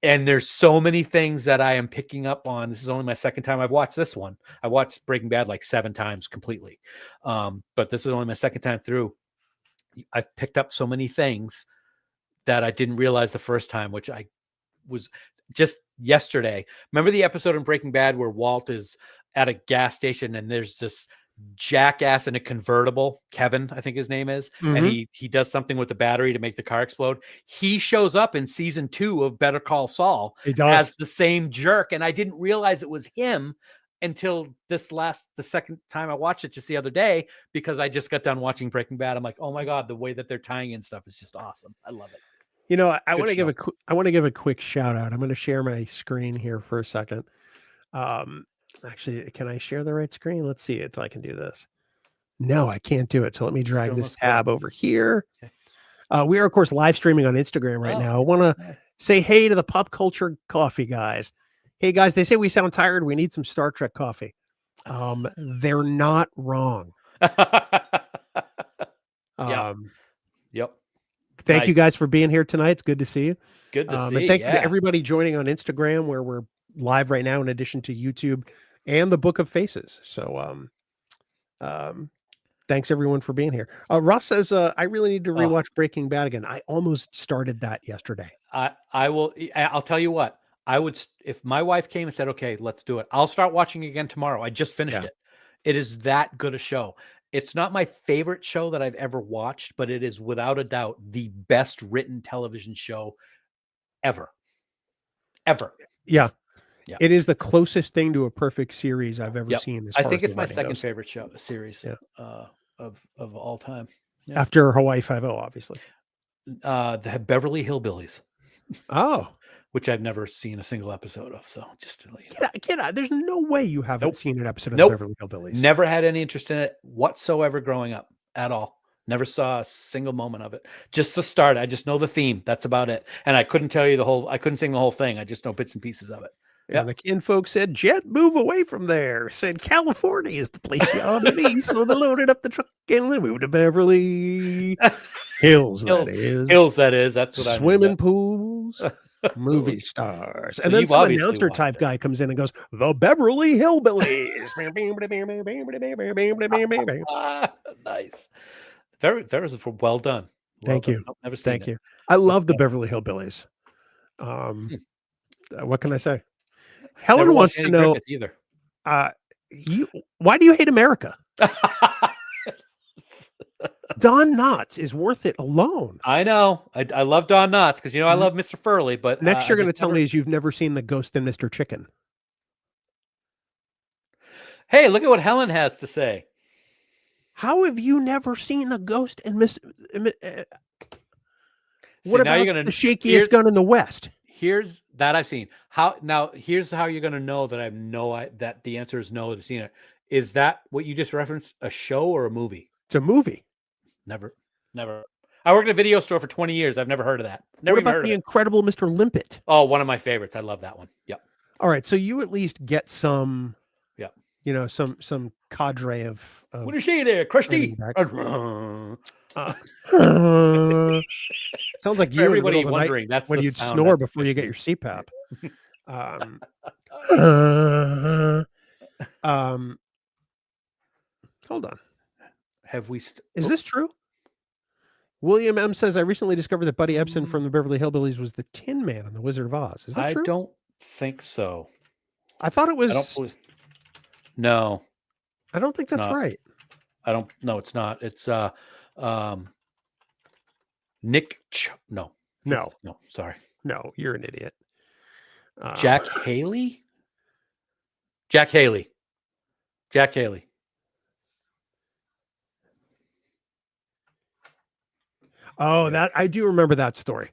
and there's so many things that I am picking up on. This is only my second time I've watched this one. I watched Breaking Bad like 7 times completely, but this is only my second time through. I've picked up so many things that I didn't realize the first time, which I was just yesterday. Remember the episode in Breaking Bad where Walt is at a gas station and there's this jackass in a convertible, Kevin, I think his name is, and he does something with the battery to make the car explode. He shows up in season 2 of Better Call Saul as the same jerk, and I didn't realize it was him until the second time I watched it just the other day, because I just got done watching Breaking Bad. I'm like, oh my god, the way that they're tying in stuff is just awesome. I love it. I want to give a quick shout out. I'm going to share my screen here for a second. Actually, can I share the right screen? Let's see if I can do this. No, I can't do it. So let me drag this tab over here. Okay. We are, of course, live streaming on Instagram right now. I want to say hey to the Pop Culture Coffee guys. Hey, guys, they say we sound tired. We need some Star Trek coffee. They're not wrong. Yep. Thank you guys for being here tonight. It's good to see you. Good to see you. And thank you to everybody joining on Instagram, where we're live right now, in addition to YouTube and the Book of Faces. So thanks everyone for being here. Ross says I really need to rewatch Breaking Bad again. I almost started that yesterday. I'll tell you what, I would, if my wife came and said, okay, let's do it, I'll start watching again tomorrow. I just finished it. It is that good a show. It's not my favorite show that I've ever watched, but it is without a doubt the best written television show ever. Yeah. It is the closest thing to a perfect series I've ever seen. I think it's my second favorite series of all time. Yeah. After Hawaii Five-0, obviously. The Beverly Hillbillies. Oh. Which I've never seen a single episode of. So just to let you know. Get out. There's no way you haven't seen an episode of the Beverly Hillbillies. Never had any interest in it whatsoever growing up at all. Never saw a single moment of it. Just the start. I just know the theme. That's about it. And I couldn't tell you I couldn't sing the whole thing. I just know bits and pieces of it. And the kin folks said, Jet, move away from there. Said California is the place you ought to be. So they loaded up the truck and we moved to Beverly Hills. Hills, that is. That's what I mean. Swimming pools, movie stars. So and then some announcer type guy comes in and goes, the Beverly Hillbillies. Nice. That was well done. Thank you. Never seen Thank you. I love the Beverly Hillbillies. What can I say? Helen wants to know either. Why do you hate America? Don Knotts is worth it alone. I know. I love Don Knotts because I love Mr. Furley. But next you're going to tell me is you've never seen The Ghost and Mr. Chicken. Hey, look at what Helen has to say. How have you never seen The Ghost and Mr. What about you're gonna, the shakiest gun in the West? Here's that I've seen. Here's how you're going to know that that the answer is no to seeing it. Is that what you just referenced? A show or a movie? It's a movie. Never. I worked at a video store for 20 years. I've never heard of that. Never what about The Incredible Mr. Limpet? Oh, one of my favorites. I love that one. Yep. All right. So you at least get some some cadre of What do you see there, Krusty? running back. Sounds like For you in the middle everybody of the night wondering, that's when the you'd sound snore that before fish you get your makes. CPAP. Hold on. Have we? Is this true? William M says, I recently discovered that Buddy Ebsen from the Beverly Hillbillies was the Tin Man on The Wizard of Oz. Is that I true? don't think so. I thought it was. I don't believe. No, I don't think it's that's not. right. I don't. No, it's not. It's Nick. No. No. Sorry. No, you're an idiot. Jack Haley. Jack Haley. Jack Haley. Oh, that I do remember that story.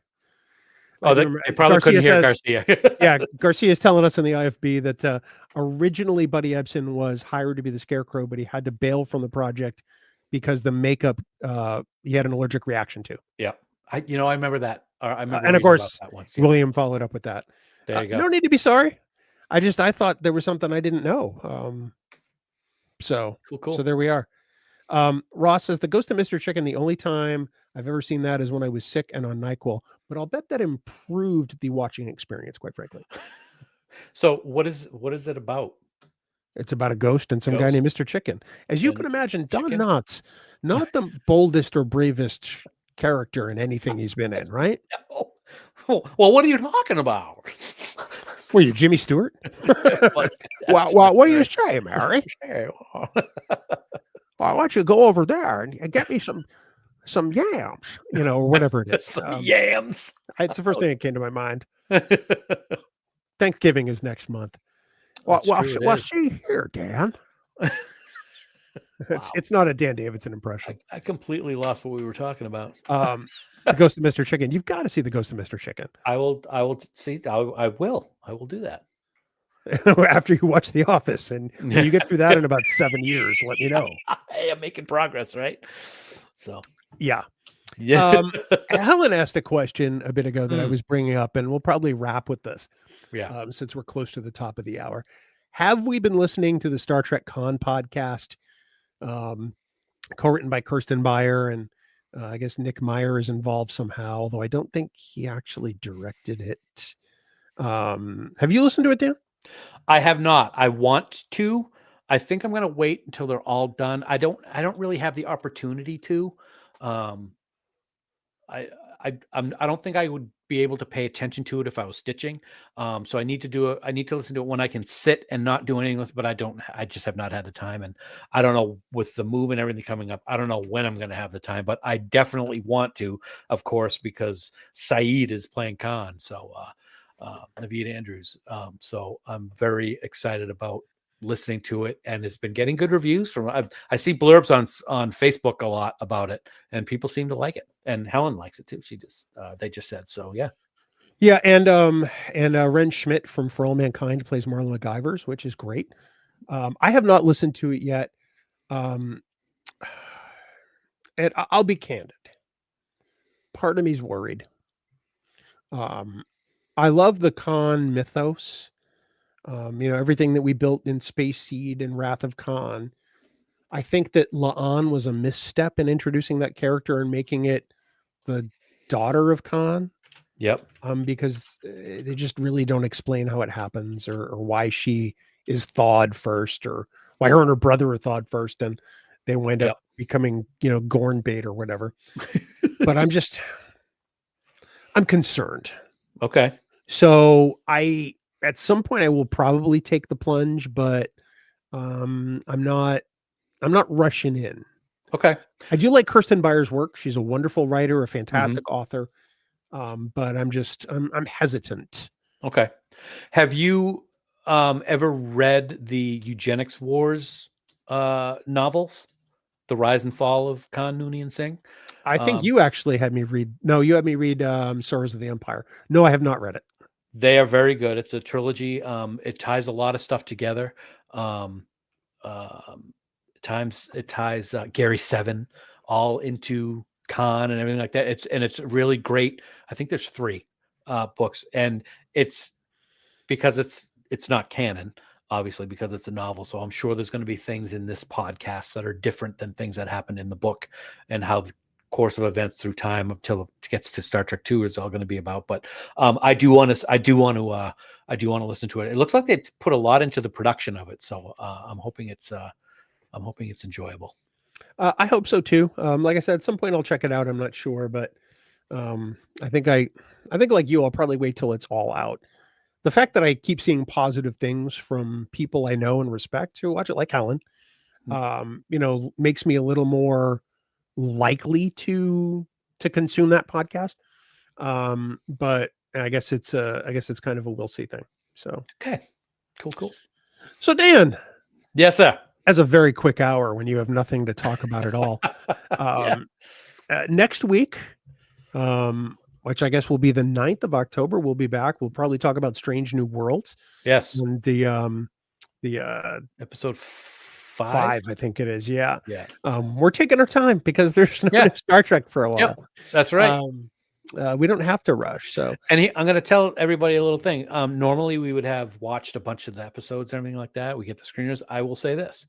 Oh, they probably couldn't hear Garcia. Yeah, Garcia is telling us in the IFB that originally Buddy Ebsen was hired to be the Scarecrow, but he had to bail from the project because the makeup he had an allergic reaction to. Yeah, I remember that. I remember, and of course, about that once. Yeah. William followed up with that. There you go. No need to be sorry. I thought there was something I didn't know. So cool. So there we are. Ross says the Ghost of Mr. Chicken. The only time I've ever seen that is when I was sick and on NyQuil, but I'll bet that improved the watching experience, quite frankly. So what is it about? It's about a ghost and some guy named Mr. Chicken. As you can imagine, Don Knotts, not the boldest or bravest character in anything he's been in, right? Well, what are you talking about? Were you Jimmy Stewart? Well, what do you say, Mary? Well, why don't you go over there and get me some yams, or whatever it is. Some yams. It's the first thing that came to my mind. Thanksgiving is next month. Well, see here, Dan. It's not a Dan Davidson impression. I completely lost what we were talking about. The Ghost of Mr. Chicken. You've got to see the Ghost of Mr. Chicken. I will see. I will do that. After you watch The Office, and when you get through that in about 7 years, let me know. Hey, I'm making progress, right? So yeah. Helen asked a question a bit ago that I was bringing up, and we'll probably wrap with this. Yeah. Since we're close to the top of the hour, have we been listening to the Star Trek Con podcast, co-written by Kirsten Beyer, and I guess Nick Meyer is involved somehow, although I don't think he actually directed it. Have you listened to it, Dan? I have not. I want to. I think I'm going to wait until they're all done. I don't really have the opportunity to. I don't think I would be able to pay attention to it if I was stitching. So I need to listen to it when I can sit and not do anything with it, but I just have not had the time. And I don't know, with the move and everything coming up, I don't know when I'm going to have the time, but I definitely want to, of course, because Saeed is playing Khan. So, Naveed Andrews. So I'm very excited about listening to it, and it's been getting good reviews from. I see blurbs on Facebook a lot about it, and people seem to like it. And Helen likes it too. They just said so. Yeah, and Ren Schmidt from For All Mankind plays Marla McIvers, which is great. I have not listened to it yet. And I'll be candid. Part of me's worried. I love the Khan mythos. Everything that we built in Space Seed and Wrath of Khan. I think that La'an was a misstep in introducing that character and making it the daughter of Khan. Yep. Because they just really don't explain how it happens or why she is thawed first, or why her and her brother are thawed first, and they wind up becoming, Gorn bait or whatever. But I'm concerned. Okay. So at some point I will probably take the plunge, but I'm not rushing in. Okay. I do like Kirsten Beyer's work. She's a wonderful writer, a fantastic author. But I'm hesitant. Okay. Have you ever read the Eugenics Wars novels? The Rise and Fall of Khan Noonien Singh? I think you actually had me read. No, you had me read Sorrows of the Empire. No, I have not read it. They are very good. It's a trilogy. It ties a lot of stuff together. It ties Gary Seven all into Khan and everything like that. It's really great. I think there's 3 books, and it's because it's not canon. obviously, because it's a novel. So I'm sure there's going to be things in this podcast that are different than things that happened in the book, and how the course of events through time until it gets to Star Trek 2 is all going to be about. But I do want to listen to it. It looks like they put a lot into the production of it. So I'm hoping it's enjoyable. I hope so too. Like I said, at some point I'll check it out. I'm not sure, but I think like you, I'll probably wait till it's all out. The fact that I keep seeing positive things from people I know and respect who watch it, like Helen, makes me a little more likely to consume that podcast. But I guess it's kind of a we'll see thing. So okay, cool. So Dan, yes, sir. As a very quick hour when you have nothing to talk about at all, next week, which I guess will be the 9th of October, we'll be back. We'll probably talk about Strange New Worlds. Yes. And the episode 5, I think it is. Yeah. Yeah. We're taking our time because there's no new Star Trek for a while. Yep, that's right. We don't have to rush. So, and I'm going to tell everybody a little thing. Normally we would have watched a bunch of the episodes and everything like that. We get the screeners. I will say this.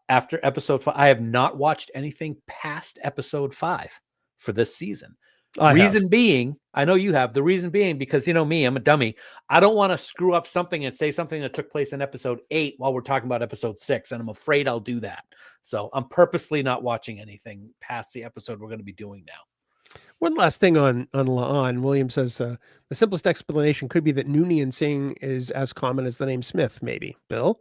After episode 5, I have not watched anything past episode 5 for this season. Reason being, I know you have. The reason being because, you know me, I'm a dummy. I don't want to screw up something and say something that took place in episode 8 while we're talking about episode 6. And I'm afraid I'll do that. So I'm purposely not watching anything past the episode we're going to be doing now. One last thing on La'an. William says the simplest explanation could be that Noonien Singh is as common as the name Smith, maybe. Bill?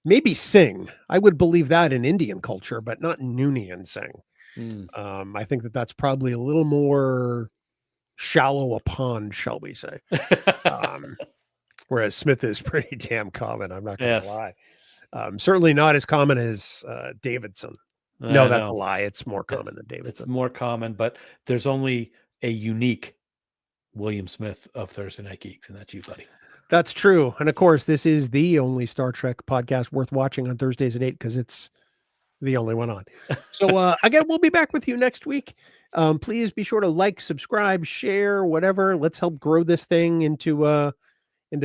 Maybe Singh. I would believe that in Indian culture, but not Noonien Singh. I think that's probably a little more shallow a pond, shall we say. Whereas Smith is pretty damn common. I'm not going to lie. Certainly not as common as Davidson. No, that's a lie. It's more common than Davidson. It's more common, but there's only a unique William Smith of Thursday Night Geeks, and that's you, buddy. That's true. And of course, this is the only Star Trek podcast worth watching on Thursdays at 8 because it's the only one on. So again, we'll be back with you next week. Please be sure to like, subscribe, share, whatever. Let's help grow this thing into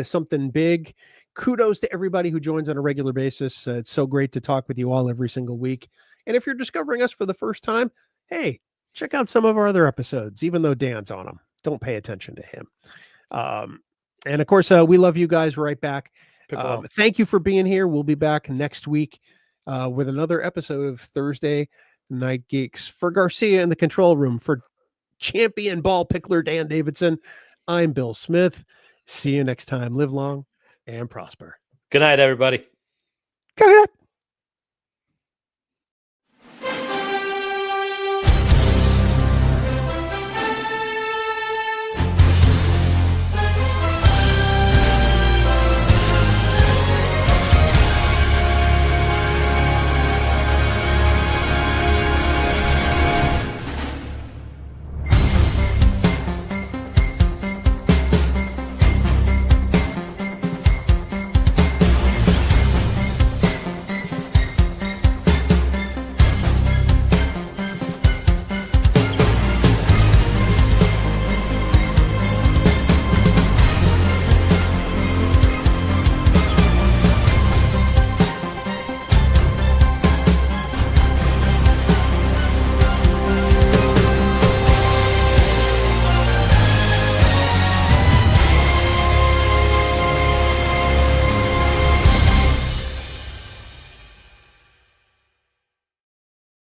something big. Kudos to everybody who joins on a regular basis. It's so great to talk with you all every single week. And if you're discovering us for the first time, hey, check out some of our other episodes, even though Dan's on them. Don't pay attention to him. And of course, we love you guys right back. Thank you for being here. We'll be back next week with another episode of Thursday Night Geeks. For Garcia in the control room, for champion ball pickler Dan Davidson, I'm Bill Smith. See you next time. Live long and prosper. Good night, everybody. Good night.